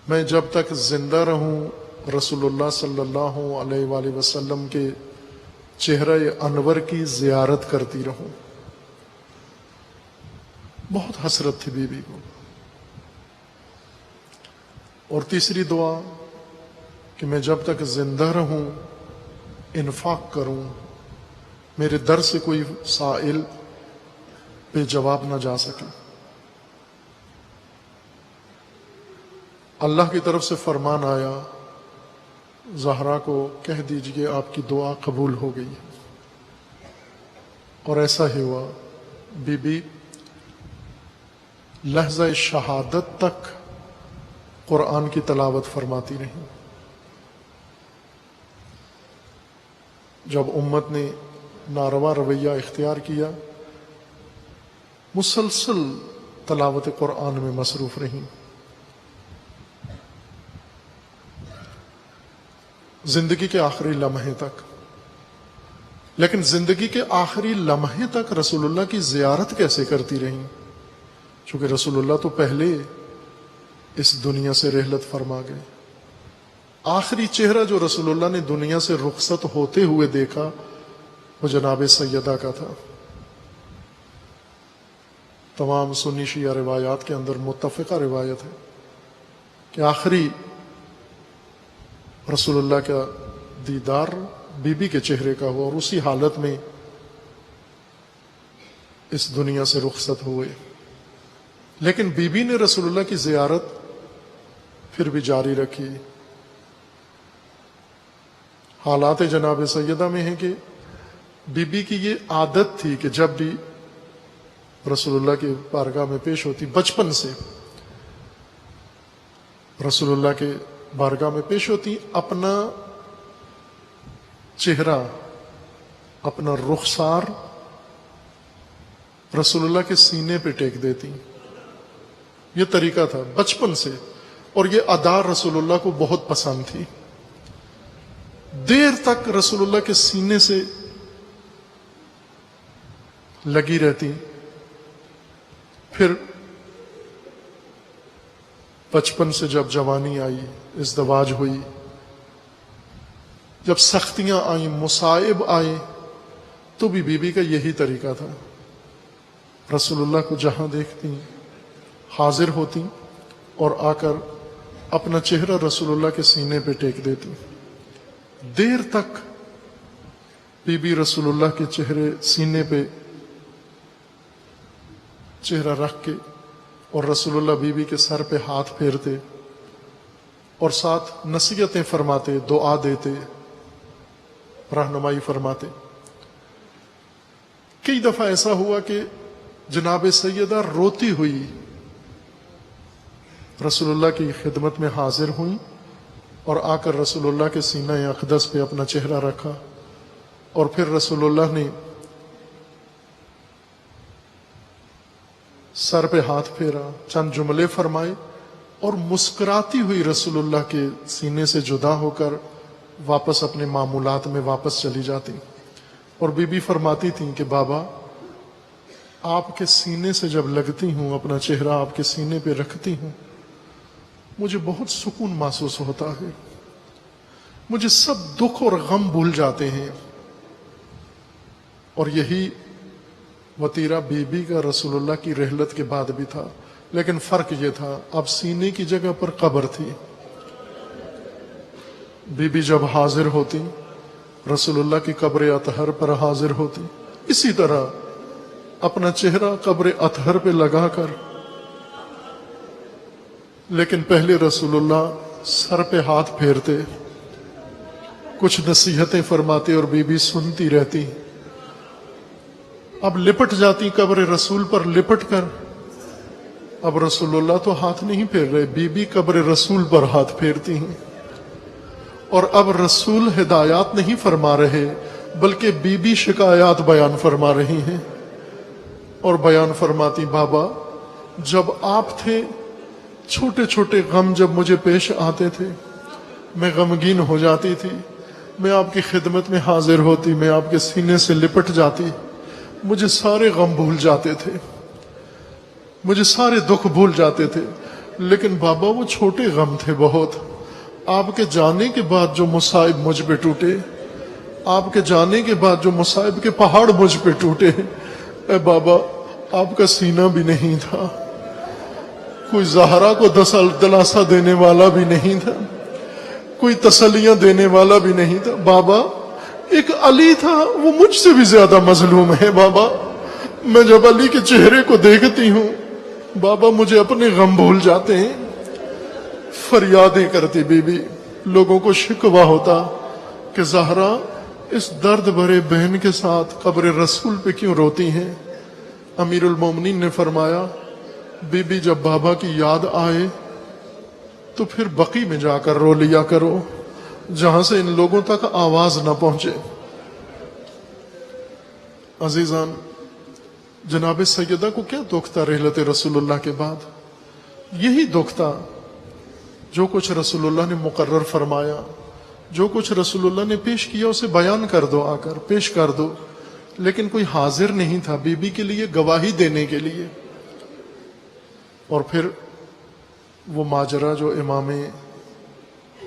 Speaker 1: میں جب تک زندہ رہوں رسول اللہ صلی اللہ علیہ وآلہ وسلم کے چہرہ انور کی زیارت کرتی رہوں. بہت حسرت تھی بیوی کو. اور تیسری دعا کہ میں جب تک زندہ رہوں انفاق کروں، میرے در سے کوئی سائل پہ جواب نہ جا سکے. اللہ کی طرف سے فرمان آیا زہرا کو کہہ دیجئے آپ کی دعا قبول ہو گئی. اور ایسا ہی ہوا. بی بی لحظہ شہادت تک قرآن کی تلاوت فرماتی رہی. جب امت نے ناروا رویہ اختیار کیا مسلسل تلاوت قرآن میں مصروف رہیں. زندگی کے آخری لمحے تک. لیکن زندگی کے آخری لمحے تک رسول اللہ کی زیارت کیسے کرتی رہیں؟ چونکہ رسول اللہ تو پہلے اس دنیا سے رحلت فرما گئے. آخری چہرہ جو رسول اللہ نے دنیا سے رخصت ہوتے ہوئے دیکھا وہ جناب سیدہ کا تھا. تمام سنی شیعہ روایات کے اندر متفقہ روایت ہے کہ آخری رسول اللہ کا دیدار بی بی کے چہرے کا ہوا اور اسی حالت میں اس دنیا سے رخصت ہوئے. لیکن بی بی نے رسول اللہ کی زیارت پھر بھی جاری رکھی. حالات جناب سیدہ میں ہیں کہ بی بی کی یہ عادت تھی کہ جب بھی رسول اللہ کی بارگاہ میں پیش ہوتی، بچپن سے رسول اللہ کے بارگاہ میں پیش ہوتی، اپنا چہرہ، اپنا رخسار رسول اللہ کے سینے پہ ٹیک دیتی. یہ طریقہ تھا بچپن سے، اور یہ ادا رسول اللہ کو بہت پسند تھی. دیر تک رسول اللہ کے سینے سے لگی رہتی. پھر بچپن سے جب جوانی آئی، ازدواج ہوئی، جب سختیاں آئیں، مصائب آئے، تو بھی بی بی کا یہی طریقہ تھا. رسول اللہ کو جہاں دیکھتی حاضر ہوتی اور آ کر اپنا چہرہ رسول اللہ کے سینے پہ ٹیک دیتی. دیر تک بی بی رسول اللہ کے چہرے سینے پہ چہرہ رکھ کے اور رسول اللہ بی بی کے سر پہ ہاتھ پھیرتے اور ساتھ نصیحتیں فرماتے، دعا دیتے، رہنمائی فرماتے. کئی دفعہ ایسا ہوا کہ جناب سیدہ روتی ہوئی رسول اللہ کی خدمت میں حاضر ہوئیں اور آ کر رسول اللہ کے سینہ اقدس پہ اپنا چہرہ رکھا اور پھر رسول اللہ نے سر پہ ہاتھ پھیرا، چند جملے فرمائے اور مسکراتی ہوئی رسول اللہ کے سینے سے جدا ہو کر واپس اپنے معمولات میں واپس چلی جاتی. اور بی بی فرماتی تھیں کہ بابا آپ کے سینے سے جب لگتی ہوں، اپنا چہرہ آپ کے سینے پہ رکھتی ہوں، مجھے بہت سکون محسوس ہوتا ہے. مجھے سب دکھ اور غم بھول جاتے ہیں. اور یہی وطیرہ بی بی کا رسول اللہ کی رحلت کے بعد بھی تھا. لیکن فرق یہ تھا اب سینے کی جگہ پر قبر تھی. بی بی جب حاضر ہوتی رسول اللہ کی قبر اطہر پر حاضر ہوتی، اسی طرح اپنا چہرہ قبر اطہر پہ لگا کر، لیکن پہلے رسول اللہ سر پہ ہاتھ پھیرتے، کچھ نصیحتیں فرماتے اور بی بی سنتی رہتی. اب لپٹ جاتی قبر رسول پر لپٹ کر. اب رسول اللہ تو ہاتھ نہیں پھیر رہے، بی بی قبر رسول پر ہاتھ پھیرتی ہیں اور اب رسول ہدایات نہیں فرما رہے بلکہ بی بی شکایات بیان فرما رہی ہیں، اور بیان فرماتی بابا جب آپ تھے چھوٹے چھوٹے غم جب مجھے پیش آتے تھے میں غمگین ہو جاتی تھی، میں آپ کی خدمت میں حاضر ہوتی، میں آپ کے سینے سے لپٹ جاتی، مجھے سارے غم بھول جاتے تھے، مجھے سارے دکھ بھول جاتے تھے، لیکن بابا وہ چھوٹے غم تھے بہت، آپ کے جانے کے بعد جو مصائب مجھ پہ ٹوٹے، آپ کے جانے کے بعد جو مصائب کے پہاڑ مجھ پہ ٹوٹے، اے بابا آپ کا سینہ بھی نہیں تھا، کوئی زہرا کو دلاسا دینے والا بھی نہیں تھا، کوئی تسلیاں دینے والا بھی نہیں تھا، بابا ایک علی تھا وہ مجھ سے بھی زیادہ مظلوم ہے، بابا میں جب علی کے چہرے کو دیکھتی ہوں بابا مجھے اپنے غم بھول جاتے ہیں۔ فریادیں کرتی بی بی، لوگوں کو شکوہ ہوتا کہ زہرا اس درد بھرے بہن کے ساتھ قبر رسول پہ کیوں روتی ہیں؟ امیر المومنین نے فرمایا بی بی جب بابا کی یاد آئے تو پھر بقی میں جا کر رو لیا کرو جہاں سے ان لوگوں تک آواز نہ پہنچے۔ عزیزان، جناب سیدہ کو کیا دکھ تھا رحلت رسول اللہ کے بعد؟ یہی دکھ تھا جو کچھ رسول اللہ نے مقرر فرمایا، جو کچھ رسول اللہ نے پیش کیا اسے بیان کر دو، آ کر پیش کر دو، لیکن کوئی حاضر نہیں تھا بی بی کے لیے گواہی دینے کے لیے۔ اور پھر وہ ماجرا جو امام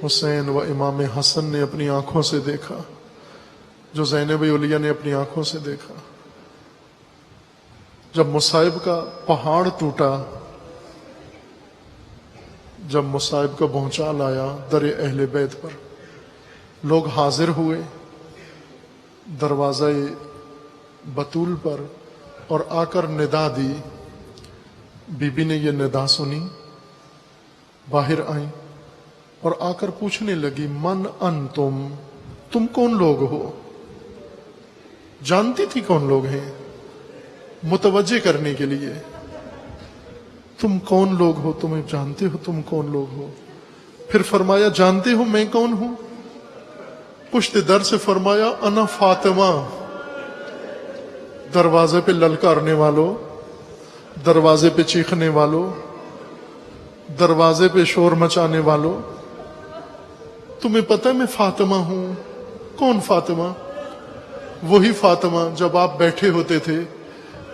Speaker 1: حسین و امام حسن نے اپنی آنکھوں سے دیکھا، جو زینب علیہ نے اپنی آنکھوں سے دیکھا، جب مصائب کا پہاڑ ٹوٹا، جب مصائب کا بھونچال آیا در اہل بیت پر، لوگ حاضر ہوئے دروازہ بطول پر اور آ کر ندا دی۔ بی بی نے یہ ندا سنی، باہر آئیں اور آ کر پوچھنے لگی من انتم، تم کون لوگ ہو؟ جانتی تھی کون لوگ ہیں، متوجہ کرنے کے لیے، تم کون لوگ ہو، تمہیں جانتے ہو تم کون لوگ ہو؟ پھر فرمایا جانتے ہو میں کون ہوں؟ پشت در سے فرمایا انا فاطمہ۔ دروازے پہ للکارنے والوں، دروازے پہ چیخنے والوں، دروازے پہ شور مچانے والوں، تمہیں پتہ میں فاطمہ ہوں؟ کون فاطمہ؟ وہی فاطمہ جب آپ بیٹھے ہوتے تھے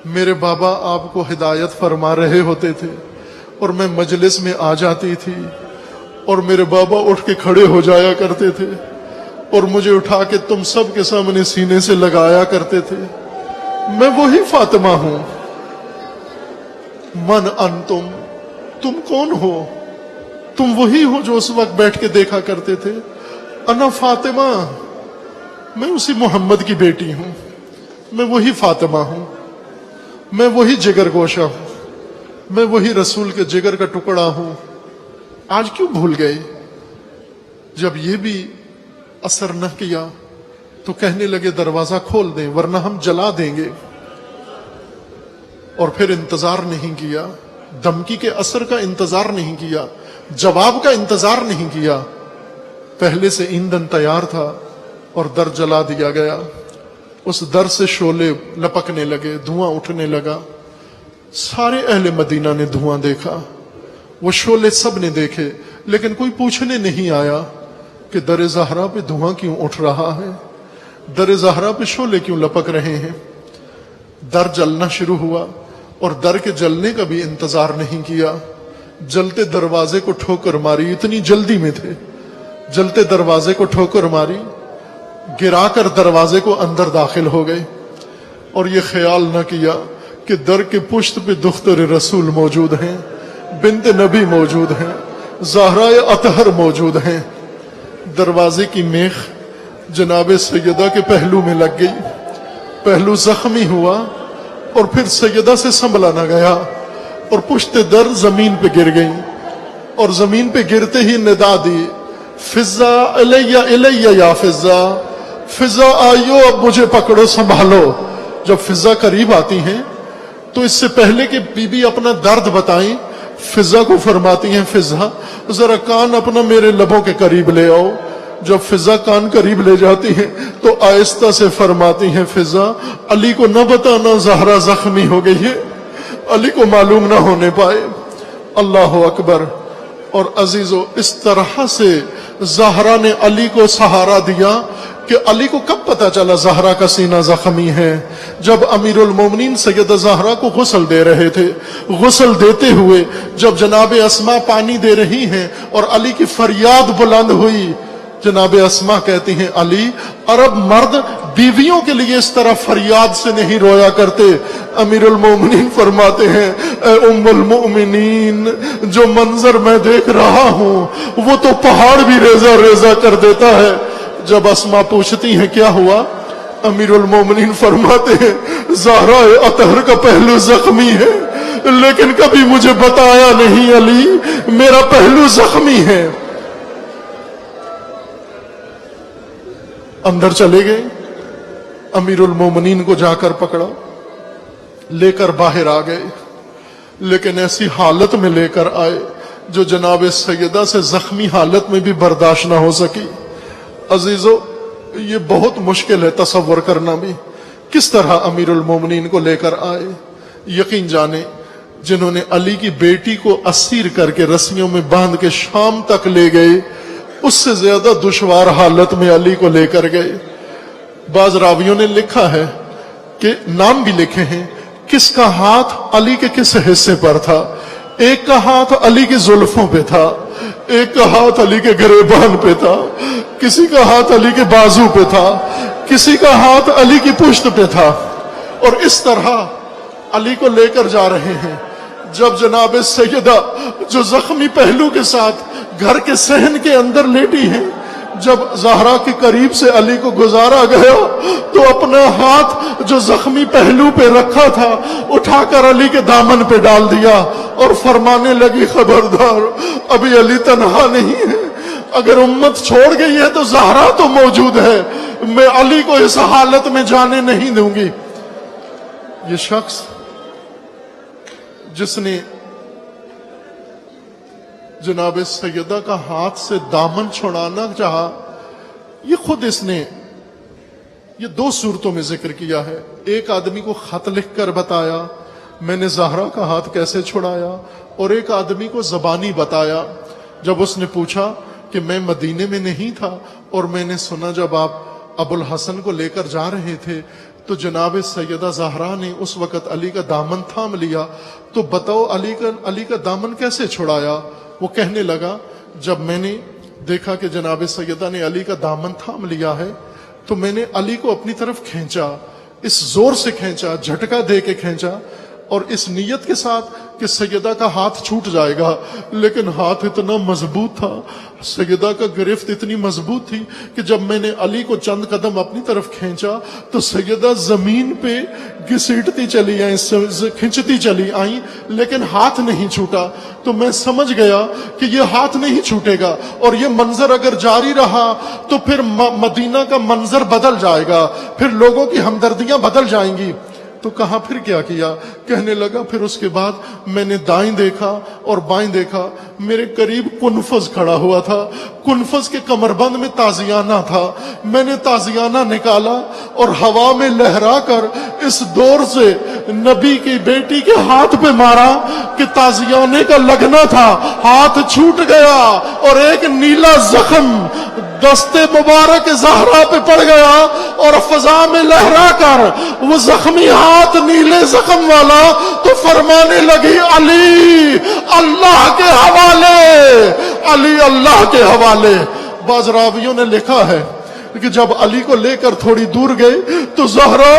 Speaker 1: میرے بابا آپ کو ہدایت فرما رہے ہوتے تھے اور میں مجلس میں آ جاتی تھی اور میرے بابا اٹھ کے کھڑے ہو جایا کرتے تھے اور مجھے اٹھا کے تم سب کے سامنے سینے سے لگایا کرتے تھے، میں وہی فاطمہ ہوں۔ من انتم، تم کون ہو؟ تم وہی ہو جو اس وقت بیٹھ کے دیکھا کرتے تھے۔ انا فاطمہ، میں اسی محمد کی بیٹی ہوں، میں وہی فاطمہ ہوں، میں وہی جگر گوشہ ہوں، میں وہی رسول کے جگر کا ٹکڑا ہوں۔ آج کیوں بھول گئے؟ جب یہ بھی اثر نہ کیا تو کہنے لگے دروازہ کھول دیں ورنہ ہم جلا دیں گے، اور پھر انتظار نہیں کیا، دھمکی کے اثر کا انتظار نہیں کیا، جواب کا انتظار نہیں کیا، پہلے سے ایندھن تیار تھا اور در جلا دیا گیا۔ اس در سے شعلے لپکنے لگے، دھواں اٹھنے لگا، سارے اہل مدینہ نے دھواں دیکھا، وہ شعلے سب نے دیکھے، لیکن کوئی پوچھنے نہیں آیا کہ در زہرا پہ دھواں کیوں اٹھ رہا ہے، در زہرا پہ شعلے کیوں لپک رہے ہیں۔ در جلنا شروع ہوا اور در کے جلنے کا بھی انتظار نہیں کیا، جلتے دروازے کو ٹھوکر ماری، اتنی جلدی میں تھے، جلتے دروازے کو ٹھوکر ماری، گرا کر دروازے کو اندر داخل ہو گئے، اور یہ خیال نہ کیا کہ در کے پشت پہ دختر رسول موجود ہیں، بنت نبی موجود ہیں، زہرائے اطہر موجود ہیں۔ دروازے کی میخ جناب سیدہ کے پہلو میں لگ گئی، پہلو زخمی ہوا اور پھر سیدہ سے سنبھلا نہ گیا اور پشت در زمین پہ گر گئی، اور زمین پہ گرتے ہی ندا دی فضا الیہ الیہ یا فضا، فضا آئیو اب مجھے پکڑو سنبھالو۔ جب فضا قریب آتی ہیں تو اس سے پہلے کہ بی بی اپنا درد بتائیں فضا کو فرماتی ہیں فضا ذرا کان اپنا میرے لبوں کے قریب لے آؤ، جب فضا کان قریب لے جاتی ہیں تو آہستہ سے فرماتی ہیں فضا علی کو نہ بتانا زہرا زخمی ہو گئی ہے، علی کو معلوم نہ ہونے پائے۔ اللہ اکبر۔ اور عزیزو اس طرح سے زہرا نے علی کو سہارا دیا کہ علی کو کب پتا چلا زہرا کا سینہ زخمی ہے؟ جب امیر المومنین سیدہ زہرا کو غسل دے رہے تھے، غسل دیتے ہوئے جب جناب اسماء پانی دے رہی ہیں اور علی کی فریاد بلند ہوئی، جناب اسماء کہتی ہیں علی عرب مرد بیویوں کے لیے اس طرح فریاد سے نہیں رویا کرتے۔ امیر المومنین فرماتے ہیں اے ام المؤمنین، جو منظر میں دیکھ رہا ہوں وہ تو پہاڑ بھی ریزہ ریزہ کر دیتا ہے۔ جب اسماء پوچھتی ہیں کیا ہوا، امیر المومنین فرماتے ہیں زہرا اطہر کا پہلو زخمی ہے، لیکن کبھی مجھے بتایا نہیں علی میرا پہلو زخمی ہے۔ اندر چلے گئے، امیر المومنین کو جا کر پکڑا، لے کر باہر آ گئے، لیکن ایسی حالت میں لے کر آئے جو جناب سیدہ سے زخمی حالت میں بھی برداشت نہ ہو سکی۔ عزیزو یہ بہت مشکل ہے تصور کرنا بھی، کس طرح امیر المومنین کو لے کر آئے۔ یقین جانے جنہوں نے علی کی بیٹی کو اسیر کر کے رسیوں میں باندھ کے شام تک لے گئے، اس سے زیادہ دشوار حالت میں علی کو لے کر گئے۔ بعض راویوں نے لکھا ہے کہ نام بھی لکھے ہیں کس کا ہاتھ علی کے کس حصے پر تھا۔ ایک کا ہاتھ علی کی زلفوں پہ تھا، ایک کا ہاتھ علی کے گریبان پہ تھا، کسی کا ہاتھ علی کے بازو پہ تھا، کسی کا ہاتھ علی کی پشت پہ تھا، اور اس طرح علی کو لے کر جا رہے ہیں۔ جب جناب سیدہ جو زخمی پہلو کے ساتھ گھر کے صحن کے اندر لیٹی ہیں، جب زہرا کے قریب سے علی کو گزارا گیا تو اپنا ہاتھ جو زخمی پہلو پہ رکھا تھا اٹھا کر علی کے دامن پہ ڈال دیا اور فرمانے لگی خبردار ابھی علی تنہا نہیں ہے، اگر امت چھوڑ گئی ہے تو زہرا تو موجود ہے، میں علی کو اس حالت میں جانے نہیں دوں گی۔ یہ شخص جس نے جناب سیدہ کا ہاتھ سے دامن چھڑانا چاہا، یہ خود اس نے یہ دو صورتوں میں ذکر کیا ہے۔ ایک آدمی کو خط لکھ کر بتایا میں نے زہرا کا ہاتھ کیسے چھڑایا، اور ایک آدمی کو زبانی بتایا جب اس نے پوچھا کہ میں مدینے میں نہیں تھا اور میں نے سنا جب آپ ابو الحسن کو لے کر جا رہے تھے تو جناب سیدہ زہرا نے اس وقت علی کا دامن تھام لیا، تو بتاؤ علی کا دامن کیسے چھڑایا؟ وہ کہنے لگا جب میں نے دیکھا کہ جناب سیدہ نے علی کا دامن تھام لیا ہے تو میں نے علی کو اپنی طرف کھینچا، اس زور سے کھینچا، جھٹکا دے کے کھینچا، اور اس نیت کے ساتھ کہ سیدہ کا ہاتھ چھوٹ جائے گا، لیکن ہاتھ اتنا مضبوط تھا، سیدہ کا گرفت اتنی مضبوط تھی کہ جب میں نے علی کو چند قدم اپنی طرف کھینچا تو سیدہ زمین پہ گھسیٹتی چلی آئیں، کھنچتی چلی آئیں، لیکن ہاتھ نہیں چھوٹا۔ تو میں سمجھ گیا کہ یہ ہاتھ نہیں چھوٹے گا، اور یہ منظر اگر جاری رہا تو پھر مدینہ کا منظر بدل جائے گا، پھر لوگوں کی ہمدردیاں بدل جائیں گی۔ تو کہا پھر کیا کیا؟ کہنے لگا پھر اس کے بعد میں نے دائیں دیکھا اور بائیں دیکھا، میرے قریب کنفذ کھڑا ہوا تھا، کنفذ کے کمربند میں تازیانہ تھا، میں نے تازیانہ نکالا اور ہوا میں لہرا کر اس دور سے نبی کی بیٹی کے ہاتھ پہ مارا کہ تازیانے کا لگنا تھا، ہاتھ چھوٹ گیا اور ایک نیلا زخم دستے مبارک زہرا پہ پڑ گیا، اور فضا میں لہرا کر وہ زخمی ہاتھ نیلے زخم والا تو فرمانے لگی علی اللہ کے حوالے، علی اللہ کے حوالے۔ بعض راویوں نے لکھا ہے کہ جب علی کو لے کر تھوڑی دور گئے تو زہرا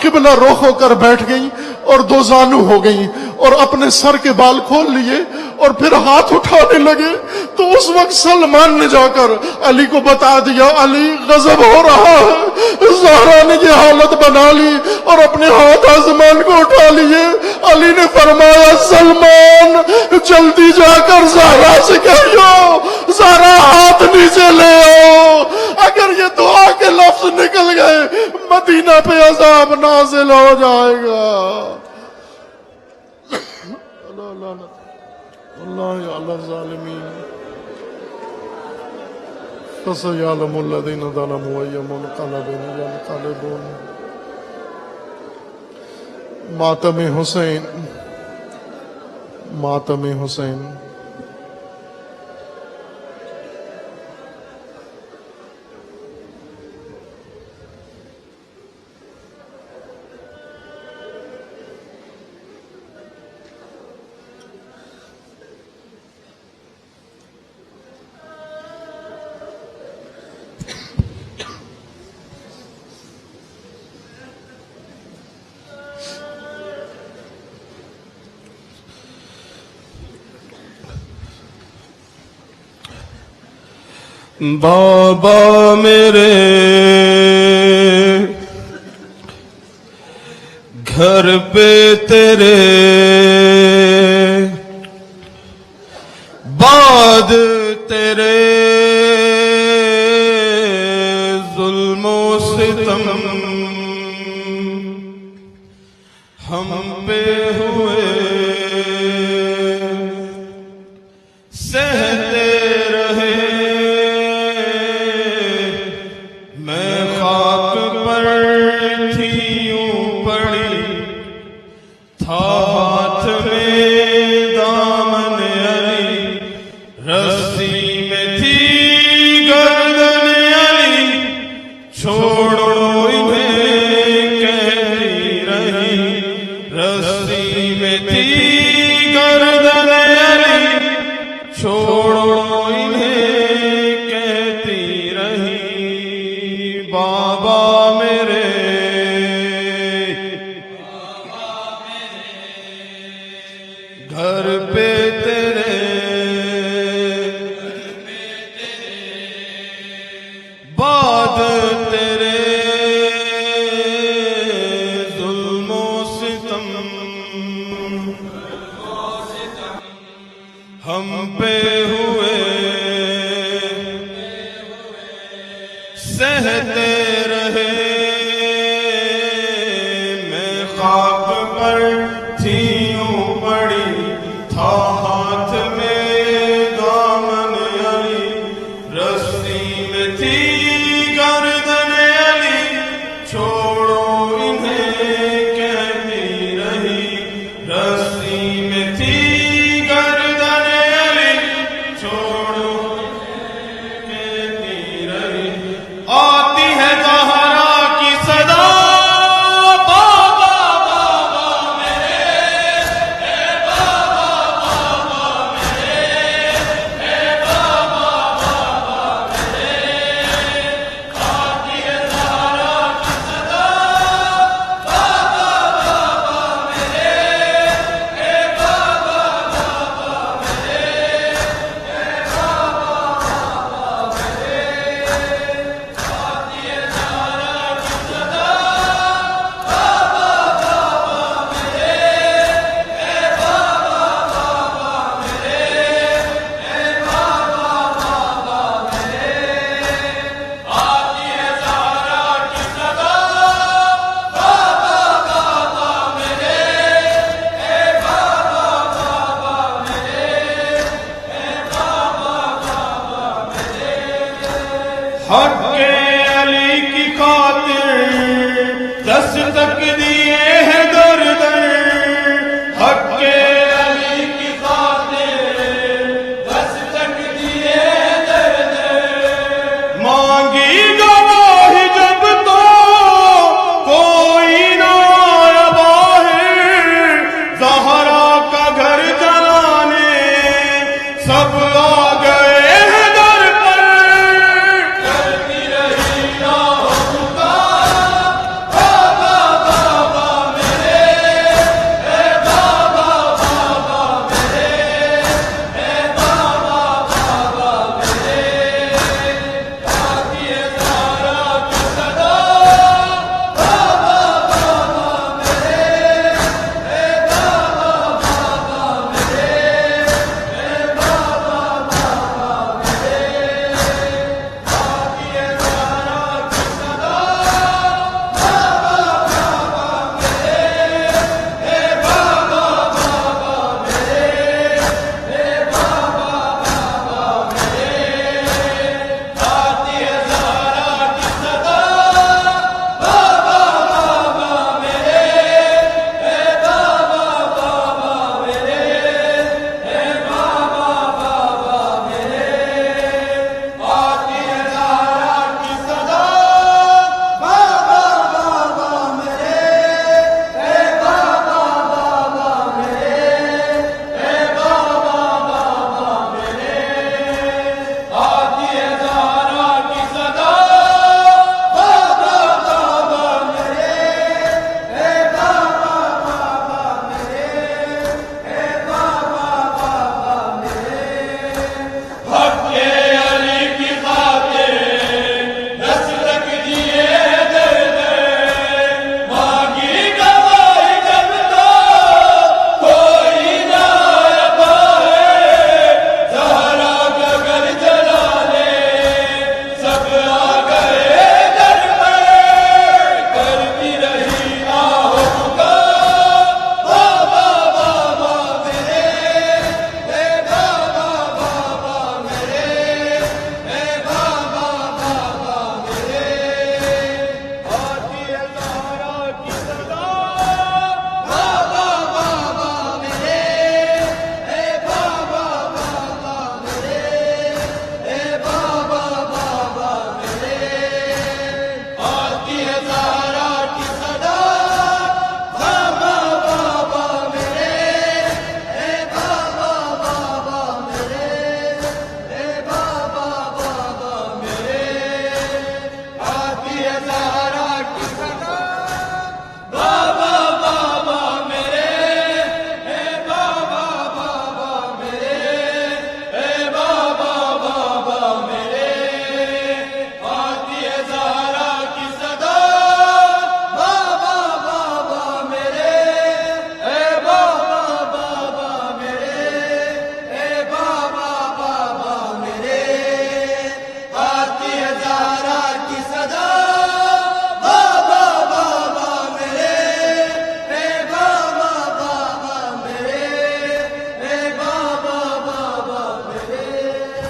Speaker 1: قبلہ رخ ہو کر بیٹھ گئی اور دو زانو ہو گئی اور اپنے سر کے بال کھول لیے اور پھر ہاتھ اٹھانے لگے، تو اس وقت سلمان نے جا کر علی کو بتا دیا علی غضب ہو رہا ہے۔ زہرا نے یہ حالت بنا لی اور اپنے ہاتھ آسمان کو اٹھا لیے۔ علی نے فرمایا سلمان جلدی جا کر زہرا سے کہو زہرا ہاتھ نیچے لے آؤ، اگر یہ دعا کے لفظ نکل گئے مدینہ پہ عذاب نازل ہو جائے گا۔ اللہ علی الظالمین۔ فسيعلم الذين ظلموا أي منقلب ينقلبون. ماتم حسین، ماتم حسین.
Speaker 2: بابا میرے گھر پہ تیرے بعد تیرے ظلم و ستم ہم پہ ہوئے، سہتے رہے. میں خاک پر تھی یوں پڑی، تھا ہاتھ میں دامن علی، رسی میں تھی گردن علی، چھوڑو انہیں کہتی رہی، رسی میں تھی گردن علی، چھوڑو انہیں کہتی رہی. بابا میرے گھر پہ تیرے بعد تیرے ظلم و ستم ہم پہ ہوئے، سہتے رہے. میں خاک پر تھی یوں پڑی، تھا ہاتھ میں دامن علی، رسی میں تھی گردن علی، چھوڑو انہیں کہتی رہی، رسی میں تھی گردن علی، چھوڑو کہتی رہی. آتی ہے زہرا کی صدا، بابا بابا میرے، اے بابا بابا میرے، اے بابا بابا میرے. آتی ہے زہرا کی صدا، بابا بابا میرے، اے بابا بابا میرے، اے بابا بابا میرے. آتی ہے زہرا کی صدا، بابا بابا میرے، اے بابا بابا میرے، اے بابا بابا میرے. آتی ہے زہرا کی صدا، بابا بابا میرے، اے بابا بابا میرے، اے بابا بابا میرے. حق علی کی خاطر دستک دیے ہیں در در، حق علی کی خاطر دستک دیے ہیں در در. مانگی گواہی جب تو کوئی نہ آیا باہر، زہرا کا گھر جلانے سب آ گئے ہیں در پر. کرتی رہی راہ پکار، بابا بابا میرے، اے بابا بابا میرے، اے بابا بابا میرے. آتی ہے زہرا کی صدا، بابا بابا میرے، اے بابا بابا میرے، اے بابا بابا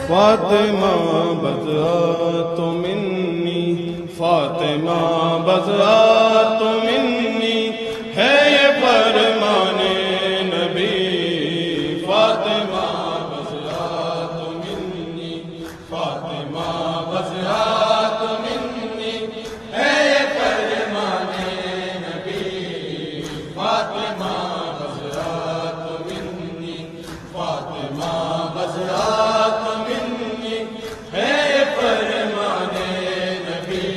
Speaker 2: فاطمہ بضعت منی، فاطمہ بضعت منی، ہے یہ فرمان نبی، فاطمہ بضعت منی، فاطمہ بضعت منی، ہے یہ فرمان نبی، فاطمہ بضعت منی، فاطمہ بضعت منی، ہے یہ فرمان نبی،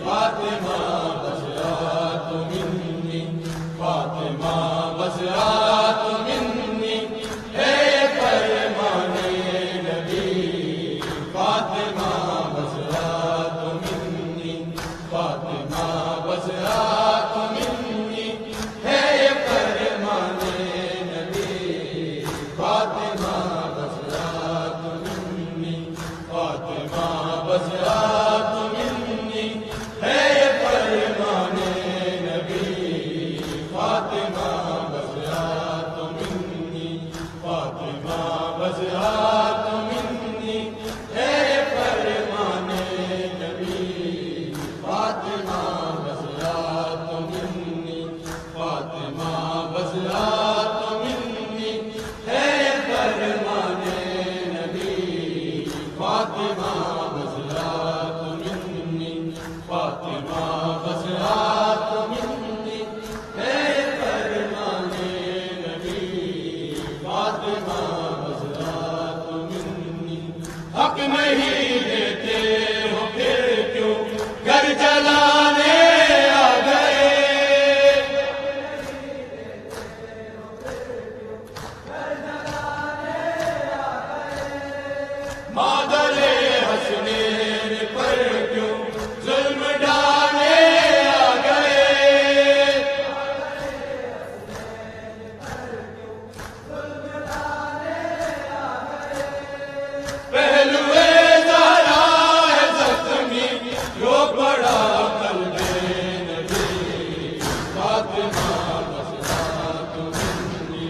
Speaker 2: فاطمہ بضعت منی، فاطمہ بضعت منی، ہے یہ فرمان نبی، فاطمہ بضعت منی، فاطمہ بضعت منی، ہے یہ فرمان نبی، فاطمہ بضعت منی، فاطمہ بضعت منی، ہے یہ فرمان نبی، فاطمہ بضعت منی، فاطمہ بضعت منی، ہے یہ فرمان نبی، فاطمہ بضعت منی، فاطمہ بضعت منی، ہے یہ فرمان نبی، فاطمہ بضعت منی، فاطمہ بضعت منی، ہے یہ فرمان نبی، فاطمہ بضعت منی۔ حق نہیں دیتے ہو پھر کیوں گھر جلانے آ گئے، مادر حسنین پر کیوں ظلم ڈالے آ گئے، پہلوے زہرا ہے زخمی رو پڑا قلب نبی، فاطمہ بضعت منی،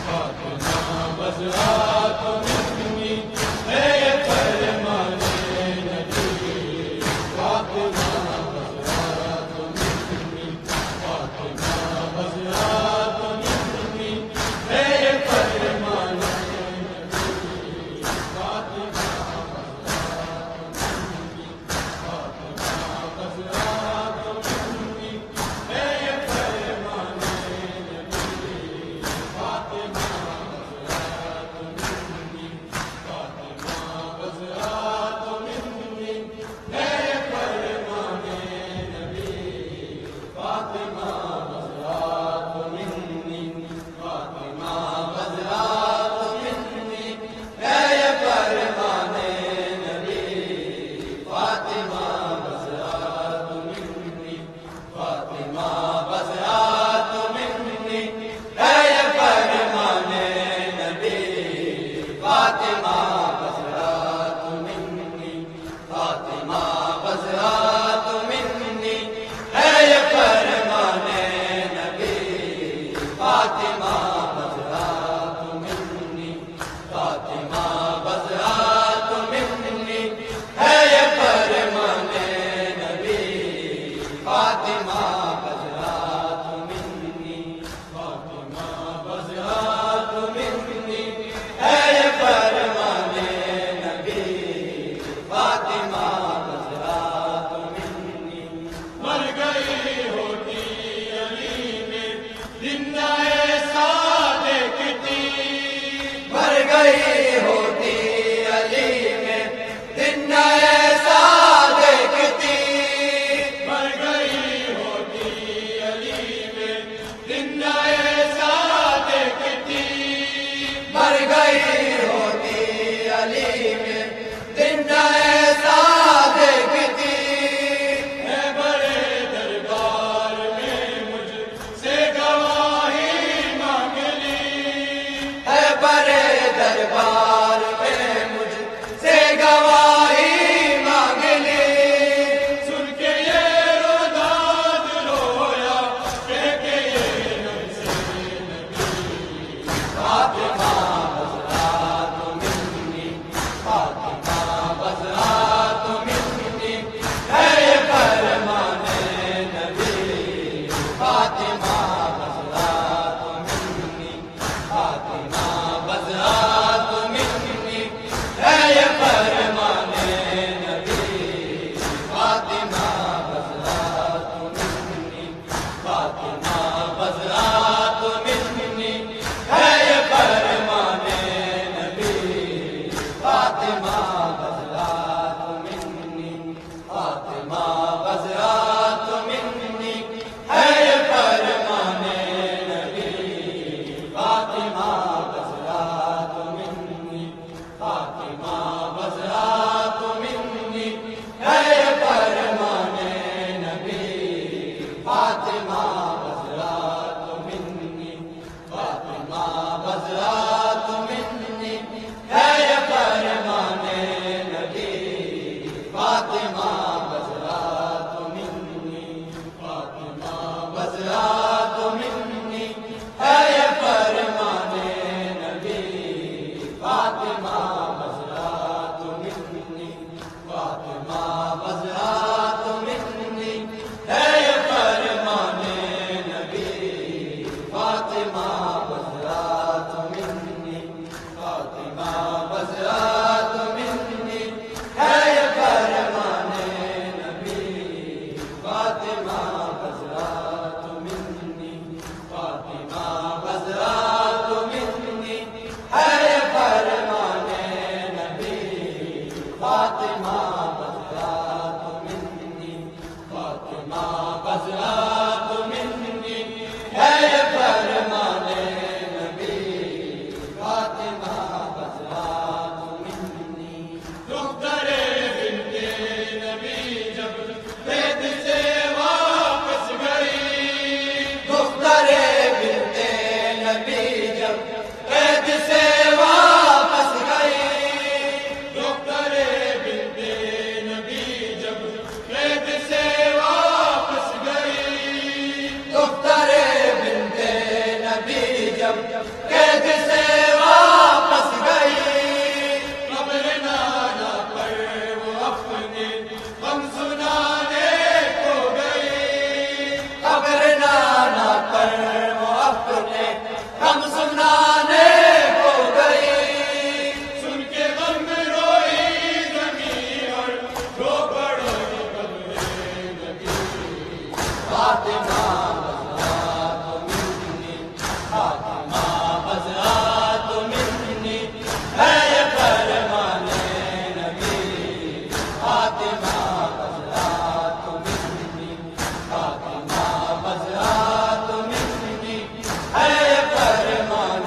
Speaker 2: فاطمہ بضعت منی، ہے یہ فرمان نبی، فاطمہ بضعت منی، فاطمہ بضعت منی، ہے یہ فرمان نبی، فاطمہ بضعت منی، ہے یہ فرمان نبی، فاطمہ بضعت منی، فاطمہ بضعت منی، ہے یہ فرمان نبی، فاطمہ بضعت منی، فاطمہ بضعت منی، ہے یہ فرمان نبی، فاطمہ بضعت منی، فاطمہ بضعت منی، ہے یہ فرمان نبی، فاطمہ بضعت منی، فاطمہ بضعت منی، ہے یہ فرمان نبی، فاطمہ بضعت منی، فاطمہ بضعت منی، ہے یہ فرمان نبی، فاطمہ بضعت منی، فاطمہ بضعت منی، ہے یہ فرمان نبی، فاطمہ بضعت منی۔ مر گئی ہوتی علی میں زندہ ایسا دیکھتی، مر گئی ہوتی علی میں زندہ ایسا دیکھتی، مر گئی ہوتی علی میں زندہ ایسا دیکھتی، مر گئی ہوتی علی میں زندہ ایسا دیکھتی، ہے بڑے دربار میں مجھ سے گواہی مانگ لی، ہے بڑے دربار فاطمہ بزرات منی، فاطمہ بزرات منی، ہے یہ فرمان نبی، فاطمہ بزرات منی، فاطمہ بزرات منی، ہے یہ فرمان نبی، فاطمہ بزرات منی، فاطمہ بزرات منی، ہے یہ فرمان نبی، فاطمہ بزرات منی، فاطمہ بزرات منی، ہے یہ فرمان نبی، فاطمہ بزرات منی، فاطمہ بزرات منی، ہے یہ فرمان نبی، فاطمہ بزرات منی، فاطمہ بزرات منی، ہے یہ فرمان نبی، فاطمہ بزرات منی، فاطمہ بزرات منی، ہے یہ فرمان نبی، فاطمہ بزرات منی، فاطمہ بزرات منی، ہے یہ فرمان نبی، فاطمہ بزرات منی۔ دختر بنت نبی جب قید سے واپس گئی، دختر بنت نبی جب قید سے واپس گئی، دختر بنت نبی جب قید سے واپس گئی، دختر بنت نبی جب قید سے واپس گئی، قبر نانا پر وہ اپنے غم سنانے کو گئی، قبر نانا پر وہ اپنے غم سنانے کو گئی، سن کے غم میں روئی زمین اور رو پڑی قبر نبی، فاطمہ بزرات منی، فاطمہ بزرات منی، ہے یہ فرمان نبی، فاطمہ بزرات منی، فاطمہ بزرات منی، ہے یہ فرمان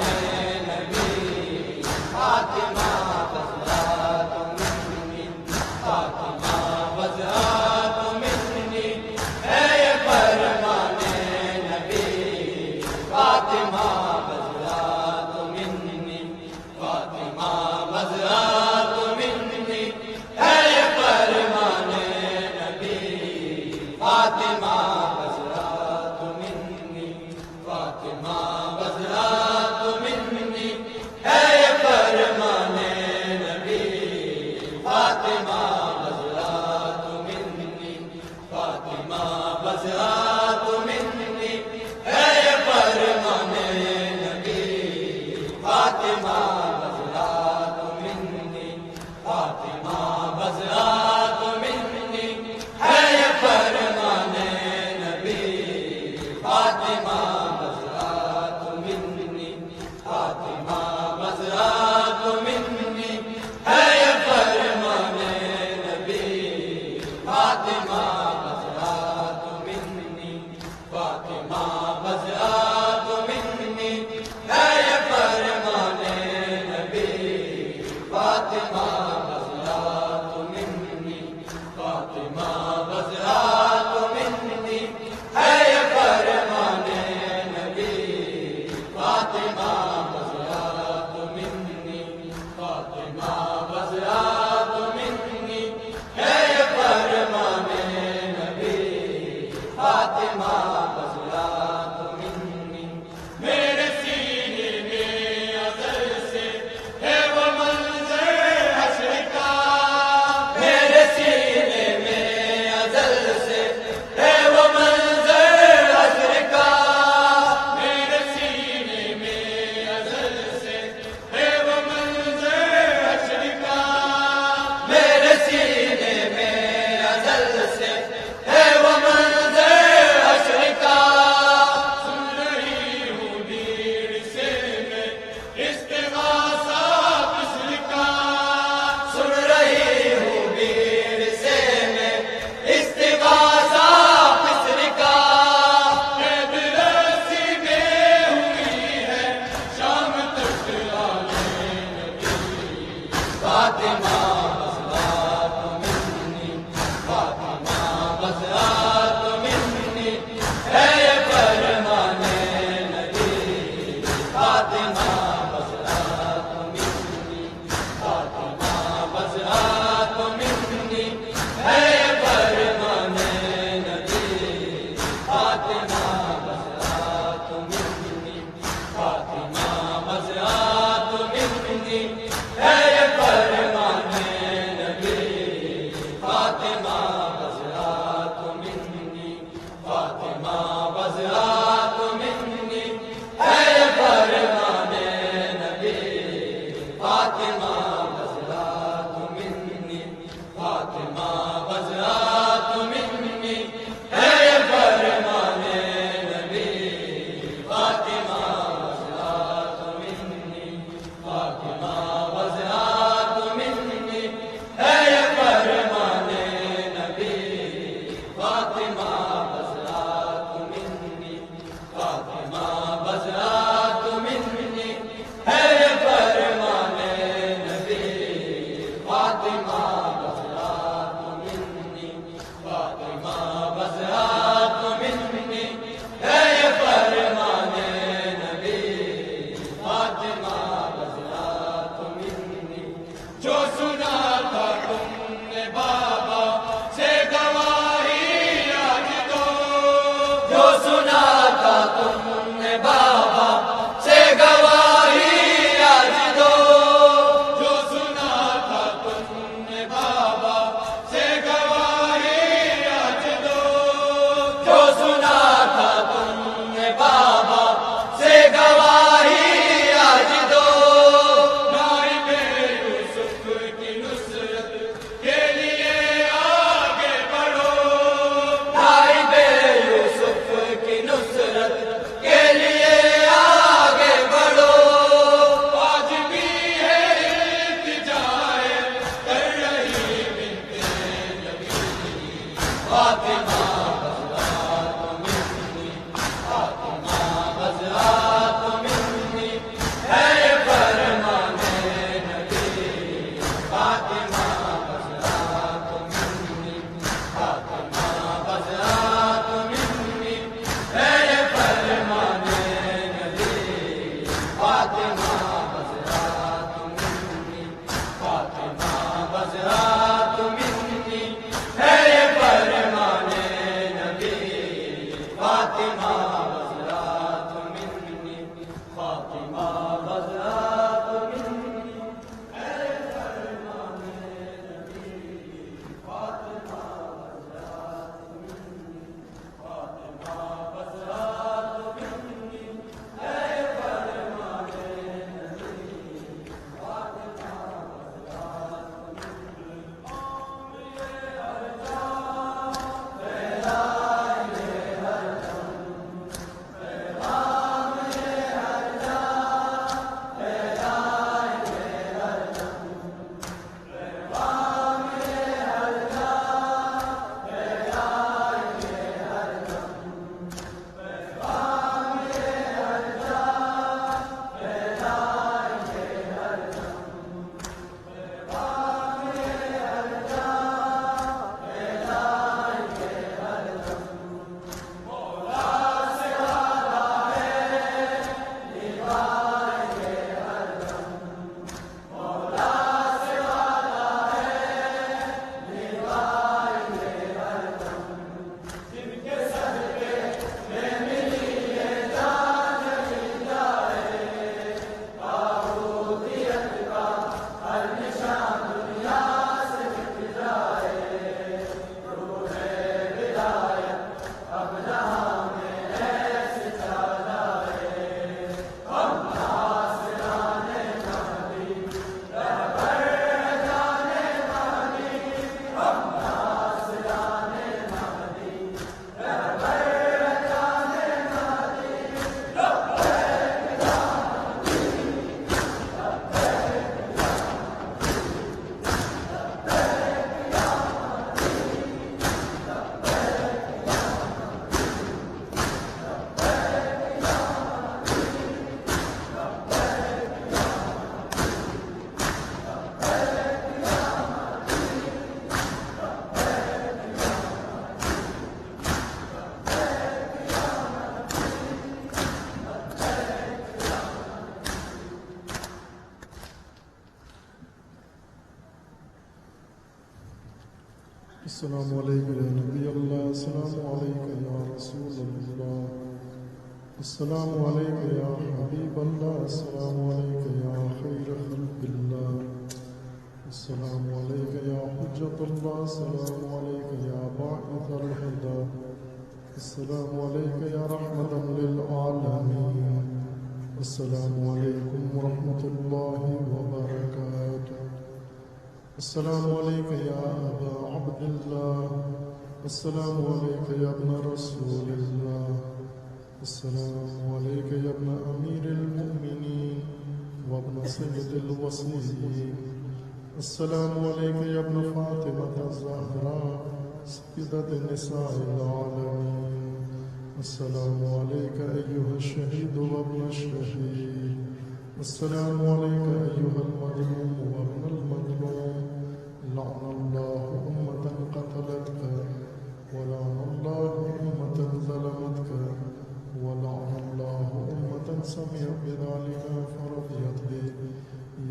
Speaker 2: نبی، فاطمہ بزرات منی، فاطمہ بزرات منی، ہے یہ فرمان نبی، فاطمہ بزرات منی، فاطمہ بزرات منی، ہے یہ فرمان نبی، فاطمہ بزرات منی، فاطمہ بزرات منی، ہے یہ فرمان نبی، فاطمہ بزرات منی، فاطمہ بزرات منی، ہے یہ فرمان نبی، فاطمہ بزرات منی، فاطمہ بزرات منی، ہے یہ فرمان نبی، فاطمہ بزرات منی، فاطمہ بزرات منی، ہے یہ فرمان نبی، فاطمہ بزرات منی، فاطمہ بزرات منی، ہے یہ فرمان نبی، فاطمہ بزرات منی، فاطمہ بزرات منی، ہے یہ فرمان نبی، فاطمہ بزرات منی، فاطمہ بزرات منی، ہے یہ فرمان نبی، فاطمہ بزرات منی، میرے سینے میں ازل سے ہے وہ منظر حشر فاطمہ بزرات منی فاطمہ بزرات منی ہے یہ فرمان نبی فاطمہ بزرات منی فاطمہ بزرات منی ہے یہ فرمان نبی فاطمہ بزرات منی فاطمہ بزرات منی ہے یہ فرمان نبی فاطمہ بزرات منی فاطمہ بزرات منی ہے یہ فرمان نبی فاطمہ بزرات منی فاطمہ بزرات منی ہے یہ فرمان نبی فاطمہ بزرات منی فاطمہ بزرات منی ہے یہ فرمان نبی فاطمہ بزرات منی فاطمہ بزرات منی ہے یہ فرمان نبی فاطمہ بزرات منی فاطمہ بزرات منی ہے یہ فرمان نبی فاطمہ بزرات منی جو سنا تھا تم نے بابا سے گواہی آج دو جو سنا تھا تم نے بابا سے گواہی آج دو جو سنا تھا تم نے بابا سے گواہی آج دو جو سنا تھا تم نے بابا سے گواہی آج دو نائب یوسف کی نصرت کے لیے آگے بڑھو نائب یوسف کی نصرت کے لیے آگے بڑھو آج بھی ہے التجائے کر رہی بنت نبی فاطمہ بزرات منی فاطمہ بزرات منی ہے یہ فرمان نبی فاطمہ بزرات منی فاطمہ بزرات منی ہے یہ فرمان نبی فاطمہ بزرات منی فاطمہ بزرات منی ہے یہ فرمان نبی فاطمہ بزرات منی فاطمہ بزرات منی ہے یہ فرمان
Speaker 3: السلام علیکم یا نبی اللہ، السلام علیکم یا رسول اللہ، السلام علیکم یا حبیب اللہ، السلام علیکم یا خیر خلق اللہ، السلام علیکم یا حجت اللہ، السلام علیکم یا باعث الہدى، السلام علیکم یا رحمتا للعالمین، السلام علیکم ورحمۃ اللہ وبرکاتہ، السلام علیکم یا ابا عبد اللہ، السلام علیکم یا ابن رسول اللہ، السلام علیکم یا ابن امیر المؤمنین وابن سید الوصیین، السلام علیکم یا ابن فاطمة الزہراء سیدۃ النساء العالمین، السلام علیکم ایہا الشہید وابن الشہید، السلام علیکم ایہا المظلوم وابن المظلوم، لعن اللہ امة قتلتك ولعن اللہ امة ظلمتك ولعن اللہ امة سمعت بذلك فرضيت به،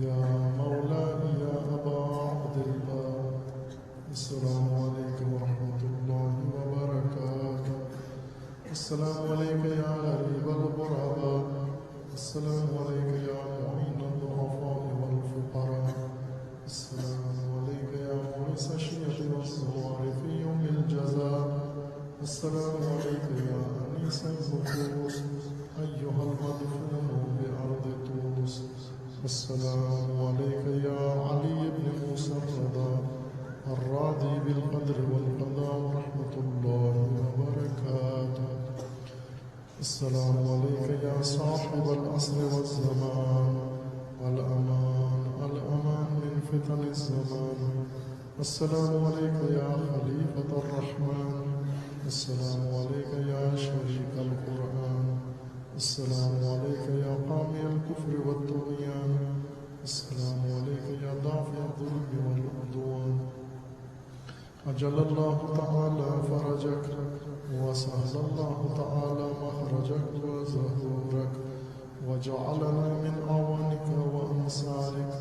Speaker 3: یا مولاي یا ابا عبد اللہ، السلام علیکم ورحمۃ اللہ وبرکاتہ، السلام علیکم یا غریب الغرباء، السلام علیکم یا معین الضعفاء والفقراء، السلام علیکم یا مؤنس الشیعة والثوار في يوم الجزاء، السلام علیکم یا انیس النفوس ایہا المدفون بأرض طوس، السلام علیکم یا علی بن موسى الرضا الراضی بالقدر والقضاء ورحمۃ اللہ وبرکاتہ، السلام علیکم یا صاحب العصر والزمان، الامان الامان من فتن الزمان، السلام علیکم یا خلیفۃ الرحمن، السلام علیکم یا شریک القرآن، السلام علیکم یا قامی الکفر والطغیان، السلام علیکم یا دافع الظلم والعدوان، اجل اللہ تعالی فرجک وسهل الله تعالى مخرجك وظهورك وجعلنا من أعوانك وأنصارك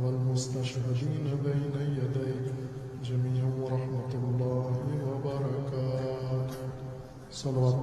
Speaker 3: والمستشهدين بين يديك جميعا ورحمة الله وبركاته. صلوات